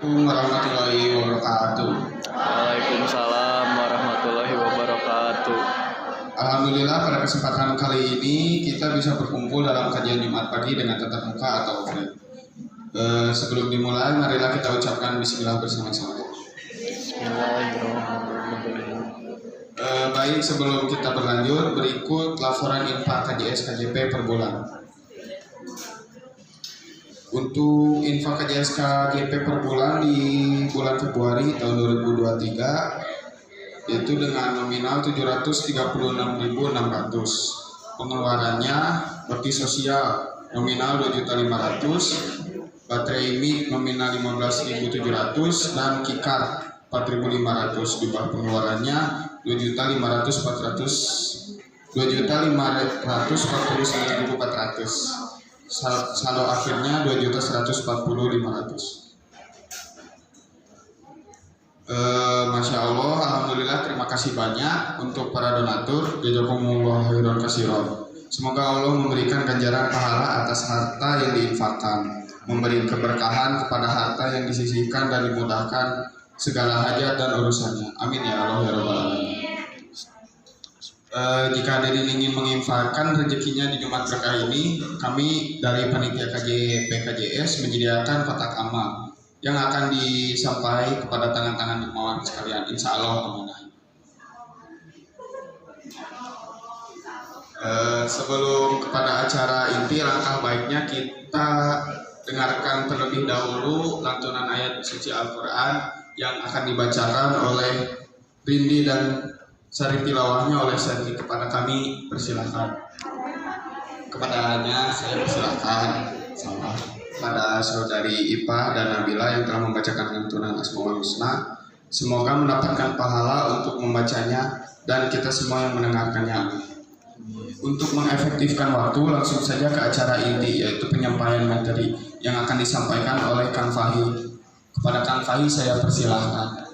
Warahmatullahi wabarakatuh. Waalaikumsalam warahmatullahi wabarakatuh. Alhamdulillah pada kesempatan kali ini kita bisa berkumpul dalam kajian Jumat pagi dengan tatap muka atau offline. Sebelum dimulai, marilah kita ucapkan Bismillah bersama-sama. Bismillahirrahmanirrahim. Baik, sebelum kita berlanjut, berikut laporan infak KJS KJP per bulan. Untuk infak KJS KJP per bulan di bulan Februari tahun 2023 yaitu dengan nominal 736.600. Pengeluarannya bakti sosial nominal 2.500.000, baterai mic nominal 15.700 dan kikar 4.500. Jumlah pengeluarannya 2.549.400. Saldo akhirnya 2.140.500. Masya Allah, alhamdulillah, terima kasih banyak untuk para donatur. Jazakumullah khairan katsiran. Semoga Allah memberikan ganjaran pahala atas harta yang diinfakkan, memberi keberkahan kepada harta yang disisihkan dan dimudahkan segala hajat dan urusannya. Amin ya Allah ya Rabbal alamin. Jika ada yang ingin menginfakkan rezekinya di Jumat berkah ini, kami dari panitia KJP KJS menyediakan kotak amal yang akan disampaikan kepada tangan-tangan dermawan sekalian. Insya Allah amanah. Sebelum kepada acara inti, langkah baiknya kita dengarkan terlebih dahulu lantunan ayat suci Al-Quran yang akan dibacakan oleh Rindi dan sari tilawahnya oleh Sari. Kepada kami persilahkan. Kepadanya saya persilahkan sama pada saudari Ipa dan Nabila yang telah membacakan lantunan Asmaul Husna. Semoga mendapatkan pahala untuk membacanya dan kita semua yang mendengarkannya. Untuk mengefektifkan waktu, langsung saja ke acara inti, yaitu penyampaian materi yang akan disampaikan oleh Kang Fahih. Kepada Kang Fahih saya persilahkan.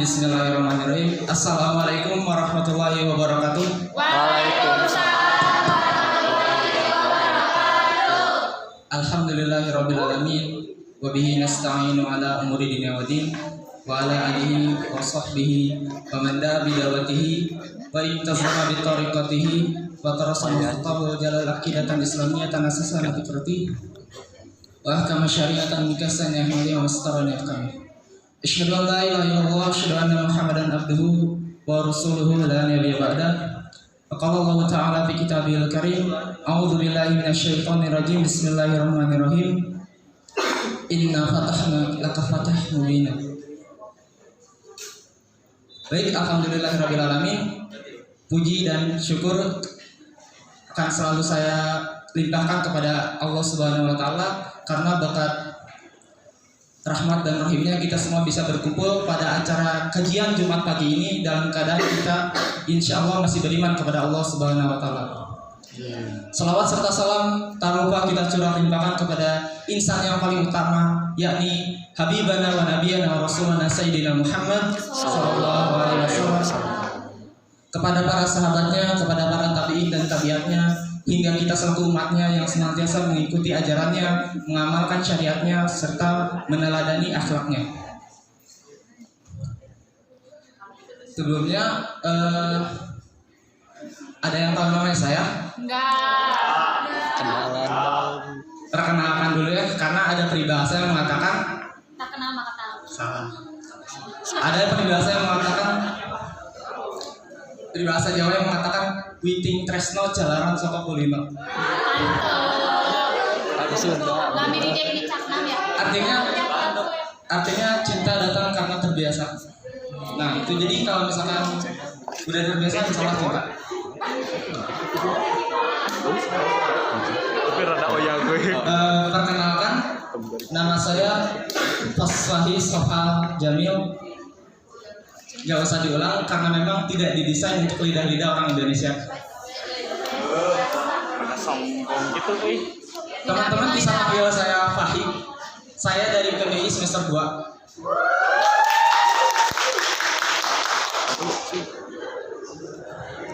Bismillahirrahmanirrahim. Assalamualaikum warahmatullahi wabarakatuh. Waalaikumsalam. Alhamdulillahirabbil alamin wa bihi nasta'inu ala umuri dunya waddin wa ala alihi wa sahbihi wa man da'a bi da'watihi wa intazama bi tariqatihi wa tarasa muhtawa jalal aqidatan islamiyatan asasana fitrati wa ahkama syari'atan mikasan yahmali wa mustarana kami. Asyhadu an la ilaha illallah wa asyhadu anna Muhammadan abduhu wa rasuluhu la nabiyya ba'da. Qala Allah Ta'ala fi kitabihil karim, a'udzu billahi minasyaitonir rajim. Bismillahirrahmanirrahim. Inna fatahna laka fathan mubina. Baik, alhamdulillahirabbil alamin. Puji dan syukur akan selalu saya limpahkan kepada Allah Subhanahu wa taala karena berkat rahmat dan rahimnya kita semua bisa berkumpul pada acara kajian Jumat pagi ini dalam keadaan kita insya Allah masih beriman kepada Allah Subhanahu wa taala. Salawat serta salam tak lupa kita curah limpahkan kepada insan yang paling utama, yakni Habibana wa Nabiyana wa Rasulana Sayyidina Muhammad sallallahu alaihi wasallam, kepada para sahabatnya, kepada para tabi'in dan tabiatnya, hingga kita selaku umatnya yang senantiasa mengikuti ajarannya, mengamalkan syariatnya, serta meneladani akhlaknya. Sebelumnya ada yang tahu namanya saya? Enggak. Perkenalkan dulu ya, karena ada peribahasa yang mengatakan Tak kenal maka tahu. salah. Ada peribahasa yang mengatakan, peribahasa Jawa yang mengatakan witing tresno jalaran saka kulino. Aku Sunda. Lami di dek di caknam ya. Artinya cinta datang karena terbiasa. Nah itu, jadi kalau misalkan udah terbiasa salah cinta. Tapi rada oya gue. Perkenalkan, nama saya Faswahi Sofal Jamil. gak usah diulang karena memang tidak didesain untuk lidah-lidah orang Indonesia. Mana sombong gitu, wih. Teman-teman bisa panggil saya Fahim. Saya dari PBI semester 2.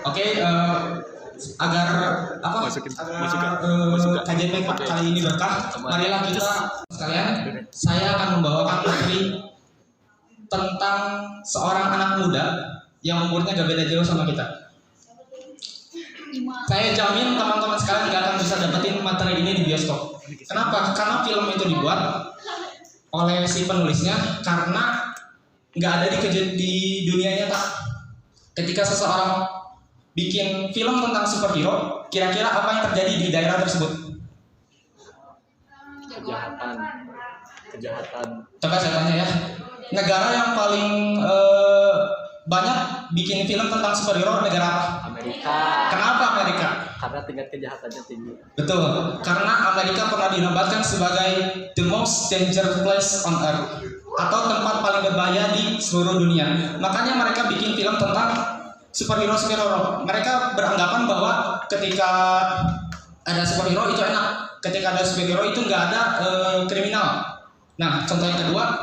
Oke, agar apa? Masukin. KJP kali ini berkah. Marilah kita sekalian. Saya akan membawakan materi tentang seorang anak muda yang umurnya gak beda jauh sama kita. Saya jamin teman-teman sekalian gak akan bisa dapetin materi ini di bioskop. Kenapa? Karena film itu dibuat oleh si penulisnya karena nggak ada di dunia nyata. Ketika seseorang bikin film tentang superhero, kira-kira apa yang terjadi di daerah tersebut? Kejahatan. Coba saya tanya ya, negara yang paling banyak bikin film tentang superhero negara apa? Amerika. Kenapa Amerika? Karena tingkat kejahatannya tinggi. Betul, karena Amerika pernah dinobatkan sebagai the most dangerous place on earth, atau tempat paling berbahaya di seluruh dunia. Makanya mereka bikin film tentang superhero. Mereka beranggapan bahwa ketika ada superhero itu enak, ketika ada superhero itu nggak ada kriminal. Nah, contoh yang kedua,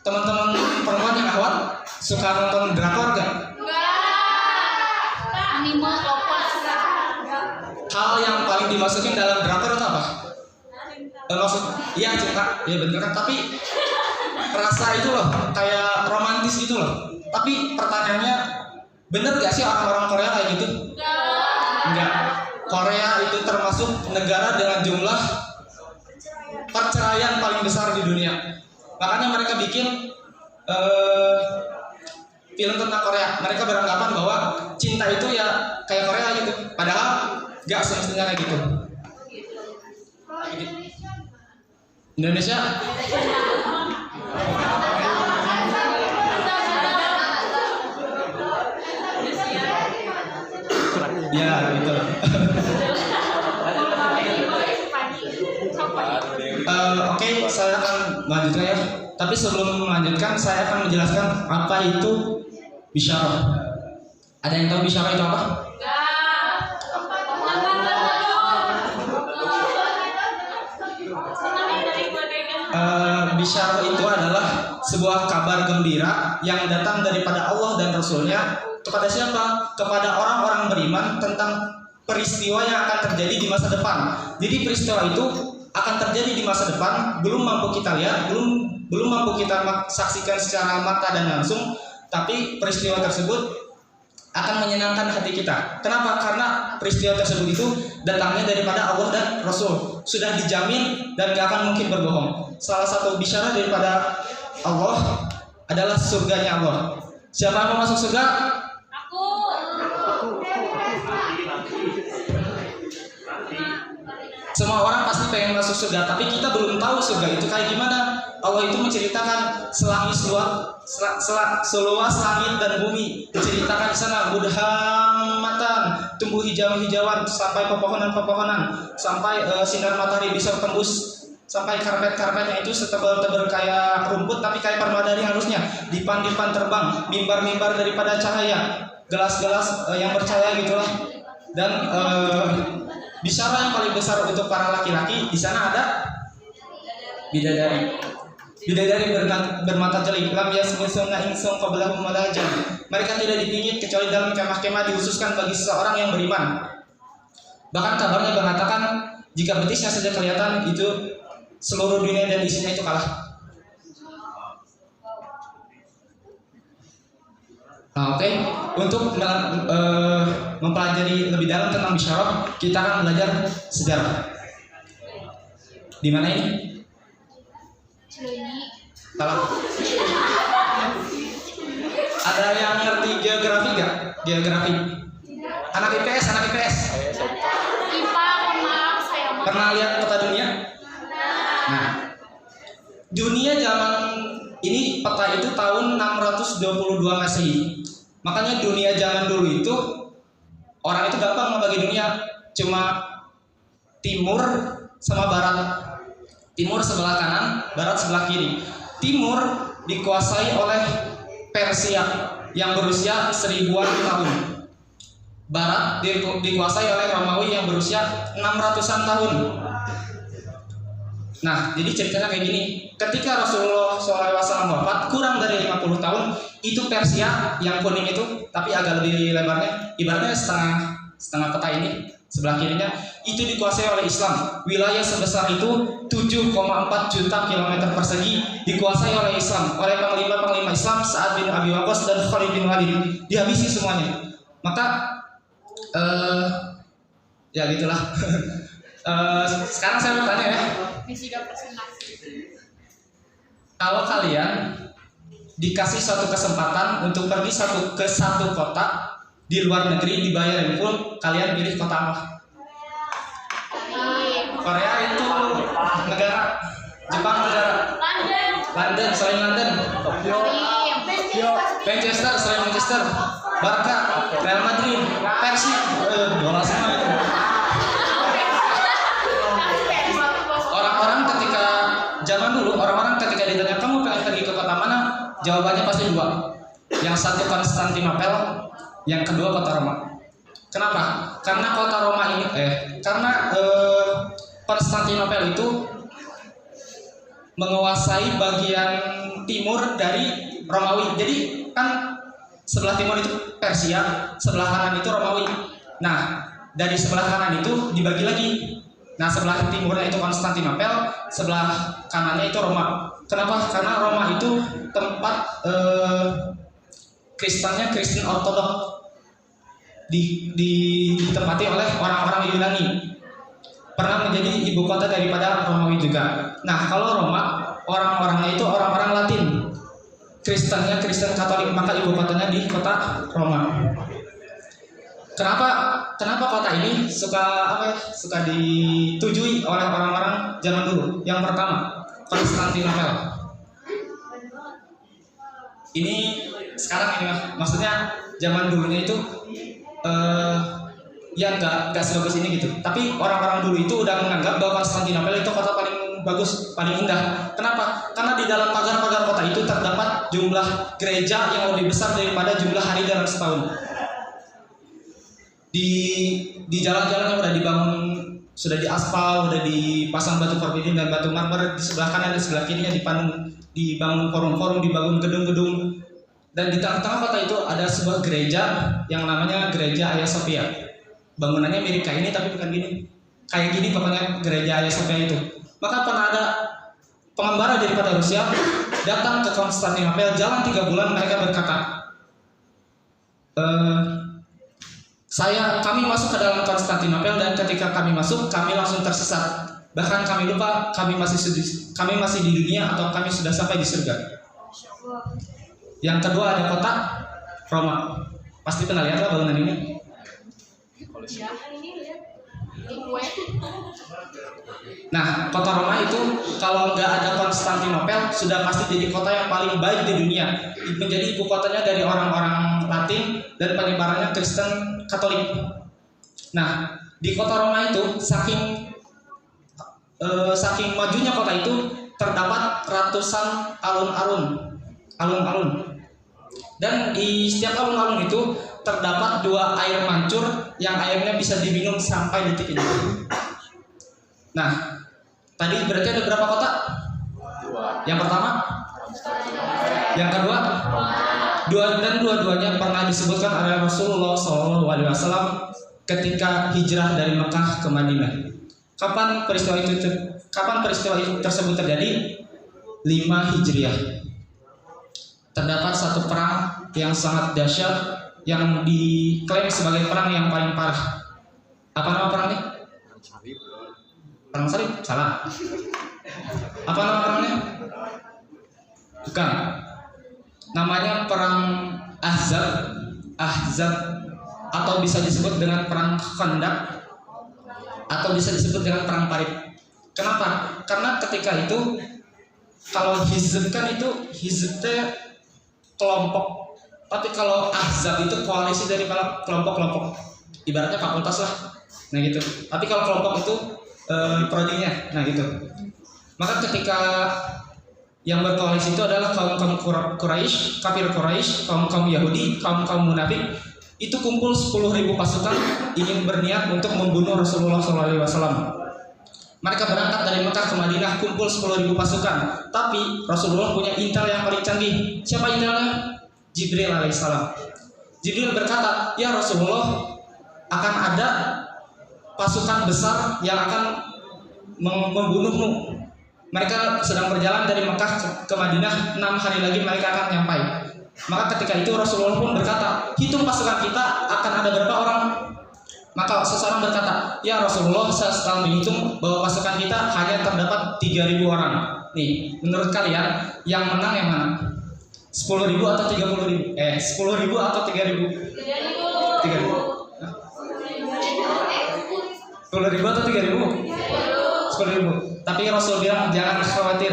teman-teman perempuan yang awal suka nonton drakor gak? Anime lopot. Hal yang paling dimasukin dalam drakor itu apa? Maksud, iya cinta, ya bener kan? Tapi rasa itu loh, kayak romantis gitu loh. Tapi pertanyaannya, bener gak sih orang-orang Korea kayak gitu? Enggak. Korea itu termasuk negara dengan jumlah perceraian paling besar di dunia. Makanya mereka bikin film tentang Korea. Mereka beranggapan bahwa cinta itu ya kayak Korea gitu. Padahal gak semestinya kayak gitu. Indonesia ya gitu. Oke, saya akan melanjutkan ya. Tapi sebelum melanjutkan, saya akan menjelaskan apa itu bisyarah. Ada yang tahu bisyarah itu apa? Bisyarah itu adalah sebuah kabar gembira yang datang daripada Allah dan Rasulnya kepada siapa? Kepada orang-orang beriman tentang peristiwa yang akan terjadi di masa depan. Jadi peristiwa itu akan terjadi di masa depan, belum mampu kita lihat, belum mampu kita saksikan secara mata dan langsung, tapi peristiwa tersebut akan menyenangkan hati kita. Kenapa? Karena peristiwa tersebut itu datangnya daripada Allah dan Rasul, sudah dijamin dan gak akan mungkin berbohong. Salah satu bisyarah daripada Allah adalah surganya Allah. Siapa yang mau masuk surga? Aku. Semua orang pasti pengen masuk surga, tapi kita belum tahu surga itu kayak gimana. Allah itu menceritakan seluas langit dan bumi, diceritakan di sana mudhammatan, tumbuh hijau-hijauan sampai pepohonan-pepohonan, sampai sinar matahari bisa tembus, sampai karpet-karpetnya itu setebal-tebal kayak rumput tapi kayak permadani halusnya, dipan-dipan terbang, mimbar-mimbar daripada cahaya, gelas-gelas yang bercahaya gitulah. Dan bisyarah yang paling besar untuk para laki-laki di sana ada bidadari. Bidadari bermata jeli, lam yasmusuna insum qablahum malajan. Mereka tidak dipingit kecuali dalam kemah-kemah dikhususkan bagi seseorang yang beriman. Bahkan kabarnya mengatakan jika betisnya saja kelihatan, itu seluruh dunia dan isinya itu kalah. Nah, oke. Untuk mempelajari lebih dalam tentang bisyarah, kita akan belajar sejarah. Di mana ini? Salah. Ada yang ngerti geografi nggak? Geografi. Anak IPS, anak IPS. IPA, maaf saya mau. Pernah lihat peta dunia? Nah, dunia zaman ini peta itu tahun 622 Masehi. Makanya dunia zaman dulu itu orang itu gampang membagi dunia, cuma timur sama barat. Timur sebelah kanan, barat sebelah kiri. Timur dikuasai oleh Persia. yang berusia 1000-an tahun. Barat dikuasai oleh Romawi yang berusia 600-an tahun. Nah, jadi ceritanya kayak gini. Ketika Rasulullah SAW wafat, kurang dari 50 tahun, itu Persia yang kuning itu, tapi agak lebih lebarnya, ibaratnya setengah peta ini, sebelah kirinya, itu dikuasai oleh Islam. Wilayah sebesar itu 7,4 juta kilometer persegi dikuasai oleh Islam, oleh panglima-panglima Islam Sa'ad bin Abi Waqqas dan Khalid bin Walid. Dihabisi semuanya. Maka ya gitulah. Sekarang saya mau tanya ya. Fisika presentasi. Kalau kalian dikasih suatu kesempatan untuk pergi ke satu kota di luar negeri dibayarin full, kalian pilih kota apa? Korea itu negara, Jepang negara, London selain London, Manchester selain Manchester, Barca, Real Madrid, Persib, bola semua itu. Orang-orang ketika zaman dulu, orang-orang ketika ditanya kamu pengen pergi ke kota mana, jawabannya pasti dua. Yang satu Konstantinopel, yang kedua kota Roma. Kenapa? Karena kota Roma ini, Konstantinopel itu menguasai bagian timur dari Romawi. Jadi kan sebelah timur itu Persia, sebelah kanan itu Romawi. Nah, dari sebelah kanan itu dibagi lagi. Nah, sebelah timurnya itu Konstantinopel, sebelah kanannya itu Roma. Kenapa? Karena Roma itu tempat Kristennya Kristen Ortodok, ditempati oleh orang-orang Yunani. Pernah menjadi ibu kota daripada Romawi juga. Nah, kalau Roma, orang-orangnya itu orang-orang Latin. Kristennya Kristen Katolik, maka ibu kotanya di kota Roma. Kenapa kota ini suka ditujui oleh orang-orang zaman dulu? Yang pertama, Konstantinopel. Ini sekarang ini maksudnya zaman dulunya itu ya nggak sebagus ini gitu. Tapi orang-orang dulu itu udah menganggap bahwa Konstantinopel itu kota paling bagus, paling indah. Kenapa? Karena di dalam pagar-pagar kota itu terdapat jumlah gereja yang lebih besar daripada jumlah hari dalam setahun. Di jalan-jalan yang udah dibangun, sudah diaspal, udah dipasang batu forbidin dan batu marmer, di sebelah kanan dan sebelah kirinya dibangun forum-forum, dibangun gedung-gedung. Dan di tengah-tengah kota itu ada sebuah gereja yang namanya Gereja Hagia Sophia. Bangunannya mirip kayak ini tapi bukan gini. Kayak gini pokoknya Gereja Hagia Sophia itu. Maka pernah ada pengembara daripada Rusia datang ke Konstantinopel, jalan 3 bulan, mereka berkata, kami masuk ke dalam Konstantinopel dan ketika kami masuk, kami langsung tersesat. Bahkan kami lupa kami masih di dunia atau kami sudah sampai di surga. Yang kedua ada kota Roma. Pasti pernah lihat lah bangunan ini. Nah, kota Roma itu kalau nggak ada Konstantinopel sudah pasti jadi kota yang paling baik di dunia. Menjadi ibu kotanya dari orang-orang Latin dan penyebarannya Kristen Katolik. Nah, di kota Roma itu saking majunya kota itu terdapat ratusan alun-alun. Dan di setiap alun-alun itu terdapat 2 air mancur yang airnya bisa diminum sampai detik ini. Nah, tadi berarti ada berapa kota? 2. Yang pertama? Yang kedua? 2, dan dua-duanya pernah disebutkan oleh Rasulullah SAW ketika hijrah dari Mekah ke Madinah. Kapan peristiwa itu tersebut terjadi? 5 Hijriah. Terdapat satu perang yang sangat dahsyat yang diklaim sebagai perang yang paling parah. Apa nama perangnya? Perang Salib? Salah. Apa nama perangnya? Bukan. Namanya perang Ahzab atau bisa disebut dengan perang Khandaq atau bisa disebut dengan perang Parit. Kenapa? Karena ketika itu kalau Hizb kan itu Hizbnya kelompok, tapi kalau Ahzab itu koalisi dari kelompok-kelompok, ibaratnya fakultas lah, nah gitu. Tapi kalau kelompok itu prodinya, nah gitu. Maka ketika Yang berkoalisi itu adalah kaum-kaum Quraisy, kafir Quraisy, kaum-kaum Yahudi, kaum-kaum munafik. Itu kumpul 10.000 pasukan ingin berniat untuk membunuh Rasulullah SAW. Mereka berangkat dari Mekah ke Madinah, kumpul 10.000 pasukan. Tapi Rasulullah punya intel yang paling canggih. Siapa intelnya? Jibril alaihissalam. Jibril berkata, ya Rasulullah, akan ada pasukan besar yang akan membunuhmu. Mereka sedang berjalan dari Mekah ke Madinah, 6 hari lagi mereka akan nyampai. Maka ketika itu Rasulullah pun berkata, hitung pasukan kita akan ada berapa orang? Maka seseorang berkata, ya Rasulullah, saya setelah menghitung bahwa pasukan kita hanya terdapat 3.000 orang. Nih, menurut kalian yang menang yang mana? 10.000 atau 30.000? 10.000 atau 3.000? 3.000. 10.000 atau 3.000? 10.000. Tapi Rasul bilang jangan khawatir.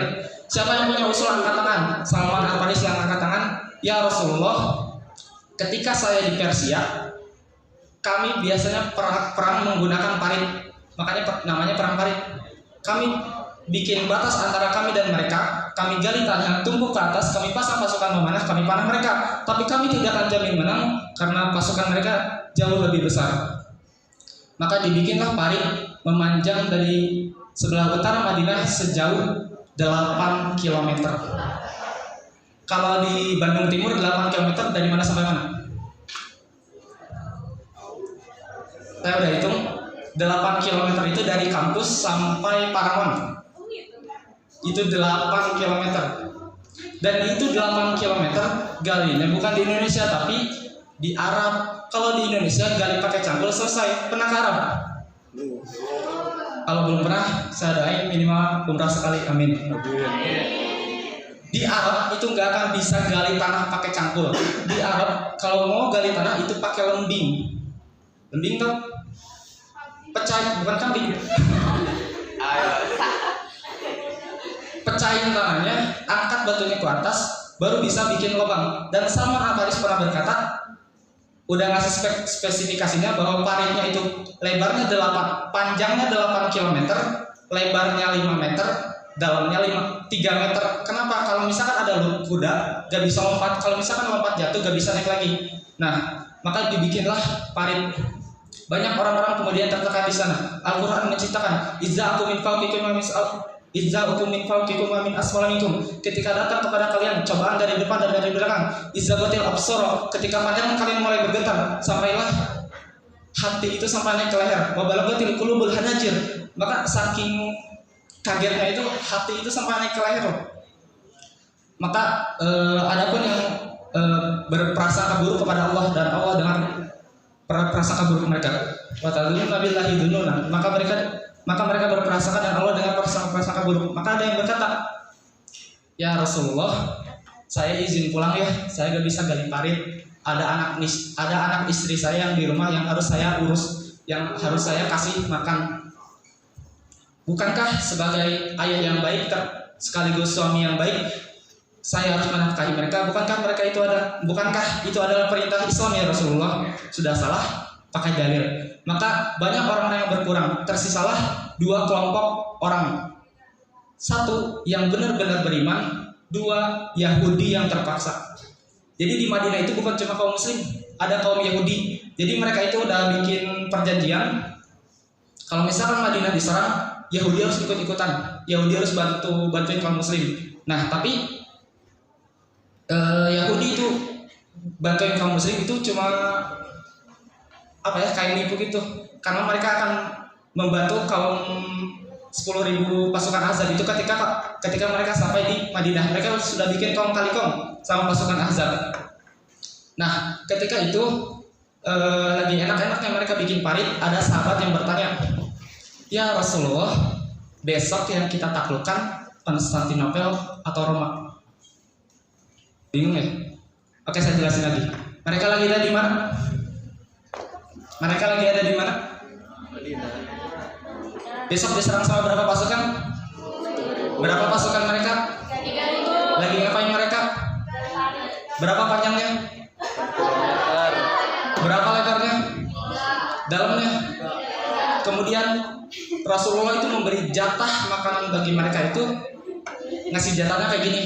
Siapa yang punya usul angkat tangan? Salman Al-Farisi yang angkat tangan. Ya Rasulullah, ketika saya di Persia, kami biasanya perang menggunakan parit. Makanya namanya perang parit. Kami bikin batas antara kami dan mereka. Kami gali tanah, tumpuk ke atas, kami pasang pasukan memanah, kami panah mereka. Tapi kami tidak akan jamin menang karena pasukan mereka jauh lebih besar. Maka dibikinlah parit memanjang dari sebelah utara Madinah sejauh 8 km. Kalau di Bandung Timur 8 km dari mana sampai mana? Saya udah hitung 8 km itu dari kampus sampai Paramount. Itu 8 km. Dan itu 8 km galinya bukan di Indonesia tapi di Arab. Kalau di Indonesia gali pakai cangkul selesai, pernah ke Arab? Kalau belum pernah, saya doain minimal umrah sekali, amin. Di Arab itu nggak akan bisa gali tanah pakai cangkul. Di Arab kalau mau gali tanah itu pakai lembing. Lembing tuh pecah, bukan kambing. Pecahin tanahnya, angkat batunya ke atas, baru bisa bikin lubang. Dan Salman Al-Farisi pernah berkata, udah ngasih spesifikasinya bahwa paritnya itu lebarnya 8, panjangnya 8 km, lebarnya 5 meter, dalamnya 3 meter. Kenapa? Kalau misalkan ada kuda, gak bisa lompat. Kalau misalkan lompat jatuh, gak bisa naik lagi. Nah, maka dibikinlah parit. Banyak orang-orang kemudian tertekan di sana. Al-Quran menciptakan Izza'akum min fawqikum wa min asfala minkum. Ketika datang kepada kalian cobaan dari depan dan dari belakang, izzabatil absar, ketika pandangan kalian mulai bergetar, sampailah hati itu sampai naik ke leher. Wa balagatil qulubul hanajir, maka saking kagetnya itu hati itu sampai naik ke leher. Maka adapun yang berprasangka buruk kepada Allah dan Allah dengan prasangka buruk mereka, wa tadzununa billahi dzununa, maka mereka berprasangka dan Allah dengan prasangka buruk. Maka ada yang berkata, ya Rasulullah, saya izin pulang ya, saya gak bisa gali parit. Ada anak istri saya yang di rumah yang harus saya urus, yang harus saya kasih makan. Bukankah sebagai ayah yang baik sekaligus suami yang baik, saya harus menafkahi mereka? Bukankah itu adalah perintah Islam ya Rasulullah? Sudah salah, pakai dalil. Maka banyak orang-orang yang berkurang, tersisalah 2 kelompok orang. 1 yang benar-benar beriman, 2 Yahudi yang terpaksa. Jadi di Madinah itu bukan cuma kaum muslim, ada kaum Yahudi. Jadi mereka itu udah bikin perjanjian, kalau misalkan Madinah diserang, Yahudi harus ikut-ikutan, Yahudi harus bantuin kaum muslim. Nah tapi Yahudi itu bantuin kaum muslim itu cuma kayak nipu gitu, karena mereka akan membantu kaum 10.000 pasukan Ahzab itu ketika mereka sampai di Madinah. Mereka sudah bikin kaum kalikom sama pasukan Ahzab. Nah ketika itu lagi enak-enaknya mereka bikin parit, ada sahabat yang bertanya, ya Rasulullah, besok yang kita taklukkan Konstantinopel atau Roma? Bingung ya? Oke, saya jelasin lagi. Mereka lagi ada di mana? Besok diserang sama berapa pasukan? Berapa pasukan mereka? Lagi ngapain mereka? Berapa panjangnya? Berapa lebarnya? Dalamnya? Kemudian Rasulullah itu memberi jatah makanan bagi mereka itu ngasih jatahnya kayak gini.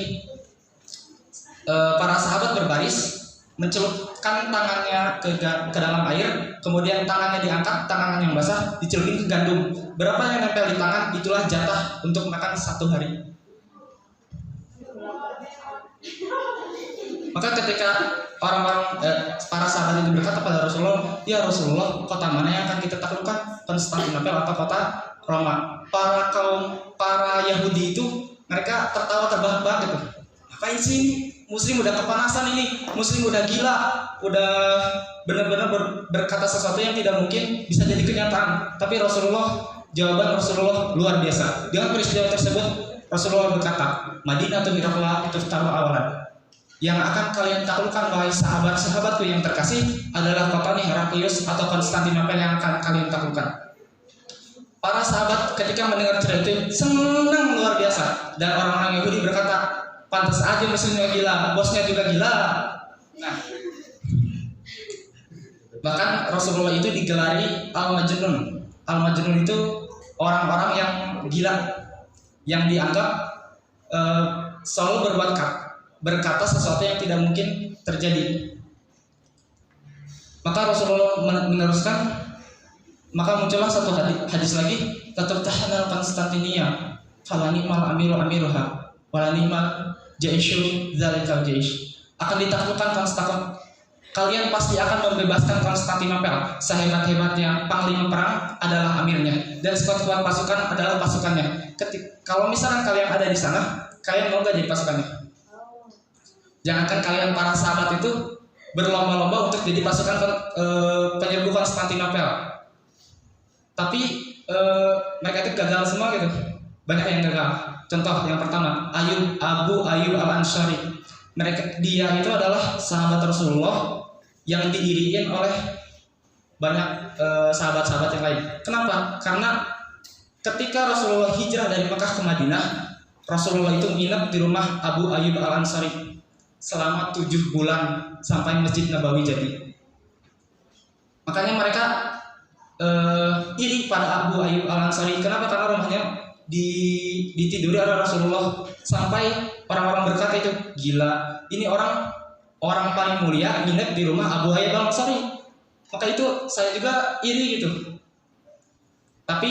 Para sahabat berbaris, mencelupkan tangannya ke dalam air, kemudian tangannya diangkat, tangan yang basah dicelupin ke gandum. Berapa yang nempel di tangan, itulah jatah untuk makan 1 hari. Maka ketika para sahabat itu berkata pada Rasulullah, ya Rasulullah, kota mana yang akan kita taklukkan, Konstantinopel atau kota Roma? Para Yahudi itu mereka tertawa terbahak-bahak gitu. Ngapain sih ini? Muslim udah kepanasan ini, Muslim udah gila, udah benar-benar berkata sesuatu yang tidak mungkin bisa jadi kenyataan. Tapi jawaban Rasulullah luar biasa. Dengan peristiwa tersebut, Rasulullah berkata, Madinah tu Hirakla itu tahu awalan. Yang akan kalian taklukkan wahai sahabat-sahabatku yang terkasih adalah kota Heraklius atau Konstantinopel yang akan kalian taklukkan. Para sahabat ketika mendengar cerita itu senang luar biasa, dan orang-orang Yahudi berkata, pantas aja musuhnya gila, bosnya juga gila. Nah, bahkan Rasulullah itu digelari Al-Majnun. Al-Majnun itu orang-orang yang gila, yang dianggap selalu berkata sesuatu yang tidak mungkin terjadi. Maka Rasulullah meneruskan, maka muncullah satu hadis lagi, Tatutahana Konstantinia, falani mal amiru amiruha, walani mal jaishu zalikal jaish. Akan ditaklukkan Konstantinopel. Kalian pasti akan membebaskan Konstantinopel. Sehebat-hebatnya panglima perang adalah amirnya, dan sekuat-kuat pasukan adalah pasukannya. Kalau misalkan kalian ada di sana, kalian mau gak jadi pasukannya? Jangankan kalian para sahabat itu berlomba-lomba untuk jadi pasukan penyerbu Konstantinopel, tapi mereka itu gagal semua gitu. Banyak yang gagal. Contoh yang pertama, Abu Ayyub Al-Ansari. Dia itu adalah sahabat Rasulullah yang diiriin oleh banyak sahabat-sahabat yang lain. Kenapa? Karena ketika Rasulullah hijrah dari Mekah ke Madinah, Rasulullah itu nginep di rumah Abu Ayyub Al-Ansari selama 7 bulan sampai Masjid Nabawi jadi. Makanya mereka iri pada Abu Ayyub Al-Ansari. Kenapa? Karena rumahnya ditiduri oleh Rasulullah, sampai orang-orang berkata itu gila, ini orang paling mulia nginep di rumah Abu Ayyub Al-Ansari. Maka itu saya juga iri gitu. Tapi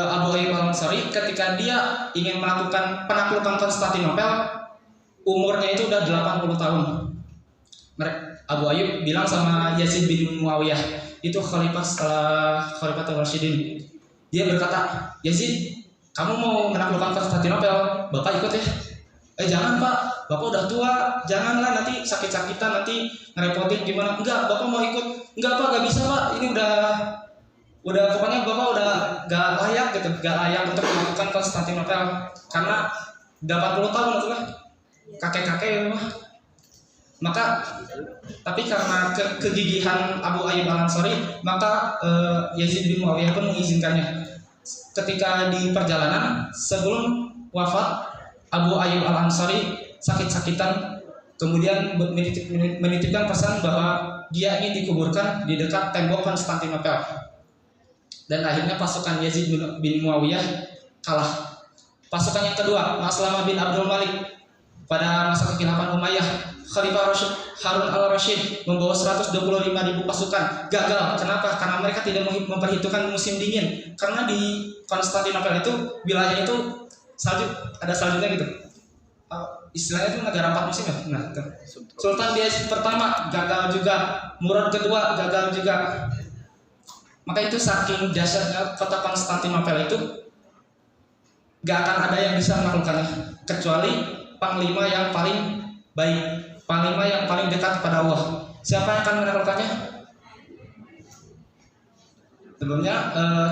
Abu Ayyub Al-Ansari ketika dia ingin melakukan penaklukan Konstantinopel, umurnya itu udah 80 tahun. Abu Ayyub bilang sama Yazid bin Muawiyah, itu khalifah setelah Khalifatul Rasyidin. Dia berkata, Yazid, kamu mau menaklukkan Konstantinopel, Bapak ikut ya? Jangan Pak, Bapak udah tua, janganlah nanti sakit-sakitan, nanti ngerepotin gimana? Enggak, Bapak mau ikut? Enggak Pak, gak bisa Pak, ini udah pokoknya Bapak udah gak layak gitu, gak layak untuk menaklukkan Konstantinopel karena 80 tahun itu lah, kakek-kakek mah. Maka tapi karena kegigihan Abu Ayyub Al-Ansari, maka Yazid bin Muawiyah pun mengizinkannya. Ketika di perjalanan sebelum wafat, Abu Ayyub Al-Ansari sakit-sakitan, kemudian menitipkan pesan bahwa dia ingin dikuburkan di dekat tembok Konstantinopel. Dan akhirnya pasukan Yazid bin Muawiyah kalah. Pasukan yang kedua, Maslamah bin Abdul Malik, pada masa kekhilafahan Umayyah, Khalifah Harun al-Rashid membawa 125.000 pasukan, gagal. Kenapa? Karena mereka tidak memperhitungkan musim dingin. Karena di Konstantinopel itu wilayah itu ada saljunya gitu. Istilahnya itu negara 4 musim ya. Nah, Sultan Yazid pertama gagal juga, Murad kedua gagal juga. Maka itu saking dahsyatnya kota Konstantinopel itu, gak akan ada yang bisa menaklukkannya kecuali panglima yang paling baik, panglima yang paling dekat kepada Allah. Siapa yang akan menaklukkannya? Sebelumnya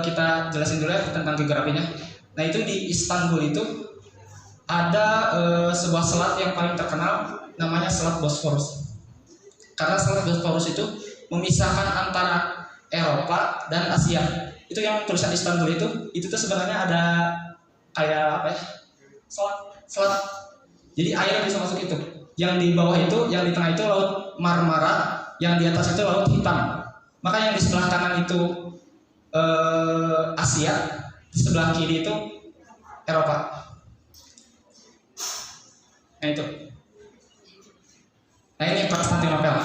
kita jelasin dulu ya tentang geografinya. Nah, itu di Istanbul itu ada sebuah selat yang paling terkenal, namanya Selat Bosphorus. Karena Selat Bosphorus itu memisahkan antara Eropa dan Asia. Itu yang tulisan Istanbul itu tuh sebenarnya ada kayak apa ya? Selat. Jadi air bisa masuk itu. Yang di bawah itu, yang di tengah itu Laut Marmara, yang di atas itu Laut Hitam. Maka yang di sebelah kanan itu Asia, di sebelah kiri itu Eropa. Nah itu. Nah ini Konstantinopel.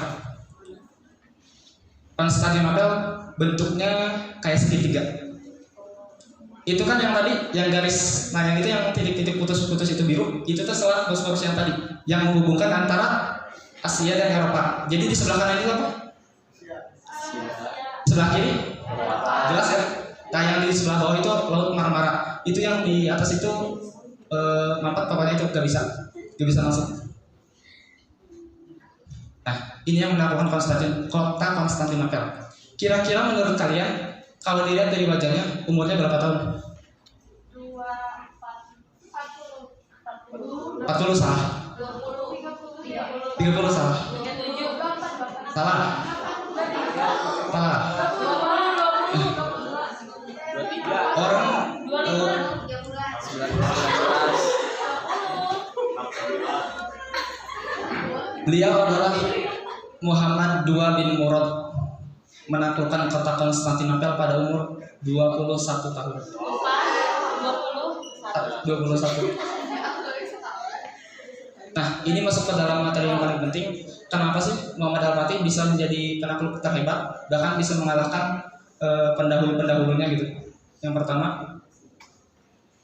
Konstantinopel bentuknya kayak segitiga. Itu kan yang tadi, yang garis, nah yang itu yang titik-titik putus-putus itu biru, itu tuh selat Bosporus yang tadi, yang menghubungkan antara Asia dan Eropa. Jadi di sebelah kanan itu apa? Sebelah kiri? Jelas ya? Nah yang di sebelah bawah itu Laut Marmara. Itu yang di atas itu mampet pokoknya itu gak bisa masuk. Nah ini yang menaklukkan kota Konstantinopel. Kira-kira menurut kalian, kalau dilihat dari wajahnya, umurnya berapa tahun? 40 salah. 30 salah. Salah. Salah. Orang beliau adalah Muhammad II bin Murad, menaklukkan kota Konstantinopel pada umur 21 tahun. 21. Nah, ini masuk ke dalam materi yang paling penting. Kenapa sih Muhammad Al-Fatih bisa menjadi penakluk terhebat, bahkan bisa mengalahkan pendahulu-pendahulunya gitu. Yang pertama,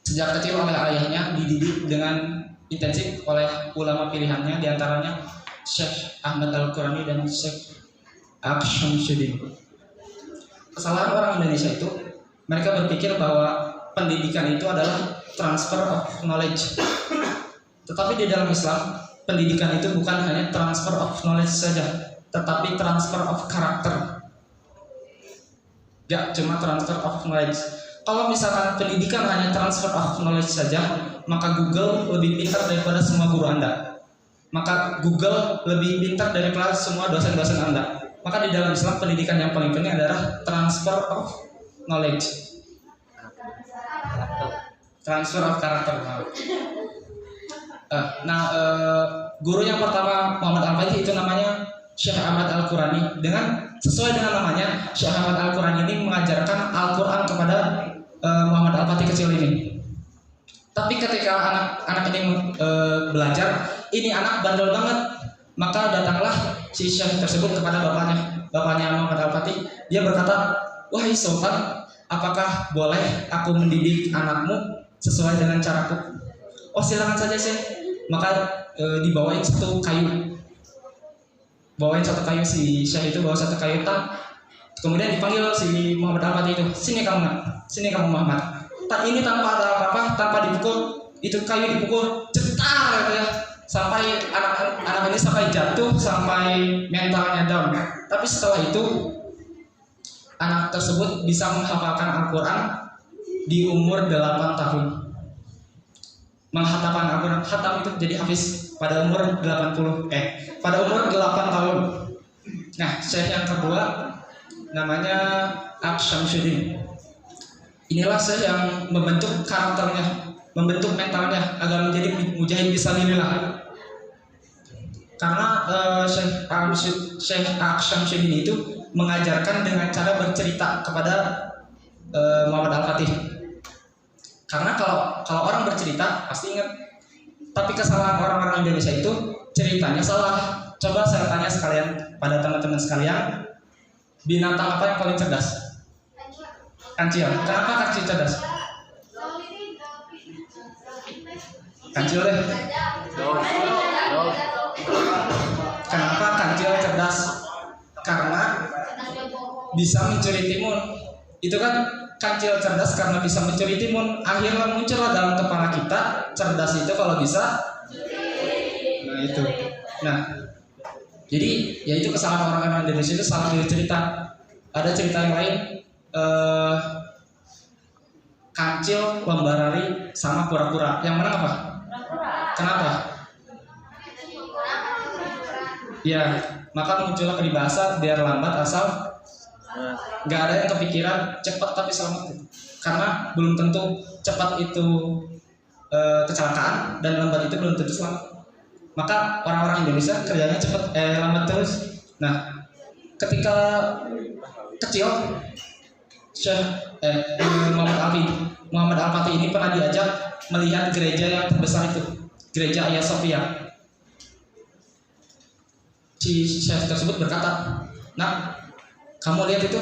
sejak kecil oleh ayahnya dididik dengan intensif oleh ulama pilihannya, diantaranya Syekh Ahmad Al-Qurani dan Syekh Syamsuddin. Kesalahan orang Indonesia itu, mereka berpikir bahwa pendidikan itu adalah transfer of knowledge. Tetapi di dalam Islam, pendidikan itu bukan hanya transfer of knowledge saja, tetapi transfer of karakter. Ya, cuma transfer of knowledge. Kalau misalkan pendidikan hanya transfer of knowledge saja, maka Google lebih pintar daripada semua guru Anda. Maka Google lebih pintar daripada semua dosen-dosen Anda. Maka di dalam Islam, pendidikan yang paling penting adalah transfer of knowledge. Transfer of karakter. Guru yang pertama Muhammad Al-Fatih itu namanya Syekh Ahmad Al-Qurani. Sesuai dengan namanya, Syekh Ahmad Al-Qurani ini mengajarkan Al-Quran kepada Muhammad Al-Fatih kecil ini. Tapi ketika anak ini belajar, ini anak bandel banget. Maka datanglah si Syekh tersebut kepada bapaknya Muhammad Al-Fatih. Dia berkata, "Wahai Sultan, apakah boleh aku mendidik anakmu sesuai dengan caraku?" "Oh, silakan saja, Syekh." Maka dibawain satu kayu. Si Syekh itu bawa satu kayu hitam. Kemudian dipanggil si Muhammad Al-Fatih itu, "Sini kamu Muhammad." Ini tanpa ada apa-apa, tanpa dipukul, itu kayu dipukul cetar gitu ya. Sampai anak ini sampai jatuh, sampai mentalnya down. Tapi setelah itu anak tersebut bisa menghafalkan Al-Quran di umur 8 tahun. Menghafalkan Al-Quran, khatam itu jadi hafiz pada umur 8 tahun. Nah, Syekh yang kedua namanya Syamsuddin. Inilah Syekh yang membentuk karakternya, membentuk mentalnya agar menjadi mujahid fisabilillah. Karena Syekh Syamsuddin itu mengajarkan dengan cara bercerita kepada Muhammad Al-Fatih. Karena kalau orang bercerita pasti ingat. Tapi kesalahan orang-orang Indonesia itu ceritanya salah. Coba saya tanya sekalian pada teman-teman sekalian, binatang apa yang paling cerdas? Kancil. Kenapa kancil cerdas? Kancil deh. Kenapa kancil cerdas? Karena bisa mencuri timun. Itu kan kancil cerdas karena bisa mencuri timun. Akhirnya muncullah dalam kepala kita, cerdas itu kalau bisa. Nah itu. Jadi ya itu kesalahan orang Indonesia itu salah pilih cerita. Ada cerita yang lain. Kancil, lembarari, sama kura-kura. Yang mana apa? Kenapa? Ya, maka muncullah peribahasa biar lambat asal nggak ada yang kepikiran cepat tapi selamat. Karena belum tentu cepat itu kecelakaan dan lambat itu belum tentu selamat. Maka orang-orang Indonesia kerjanya cepat lambat terus. Nah, ketika kecil Muhammad Al-Fatih ini pernah diajak melihat gereja yang terbesar itu, gereja Hagia Sophia. si syekh tersebut berkata, "Nak, kamu lihat itu?"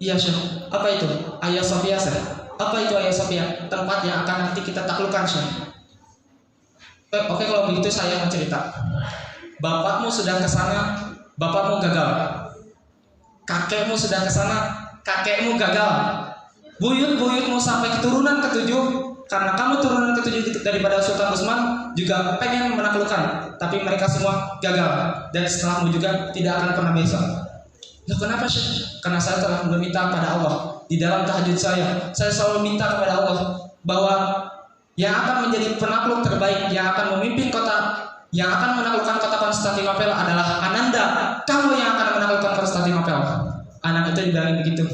"Iya Syekh." "Apa itu?" "Hagia Sophia Syekh." "Apa itu Hagia Sophia?" "Tempat yang akan nanti kita taklukkan Syekh." Oke, kalau begitu saya mau cerita. Bapakmu sudah ke sana, bapakmu gagal. Kakekmu sudah ke sana, kakekmu gagal. Buyut-buyutmu sampai keturunan ketujuh, karena kamu turunan ketujuh daripada Sultan Utsman juga pengen menaklukkan, tapi mereka semua gagal, dan setelahmu juga tidak akan pernah bisa. "Loh, kenapa Syekh?" "Karena saya telah meminta pada Allah di dalam tahajud saya selalu minta kepada Allah bahwa yang akan menjadi penakluk terbaik, yang akan memimpin kota, yang akan menaklukkan kota Konstantinopel adalah Ananda. Kamu yang akan menaklukkan Konstantinopel." Anak itu dibilang begitu,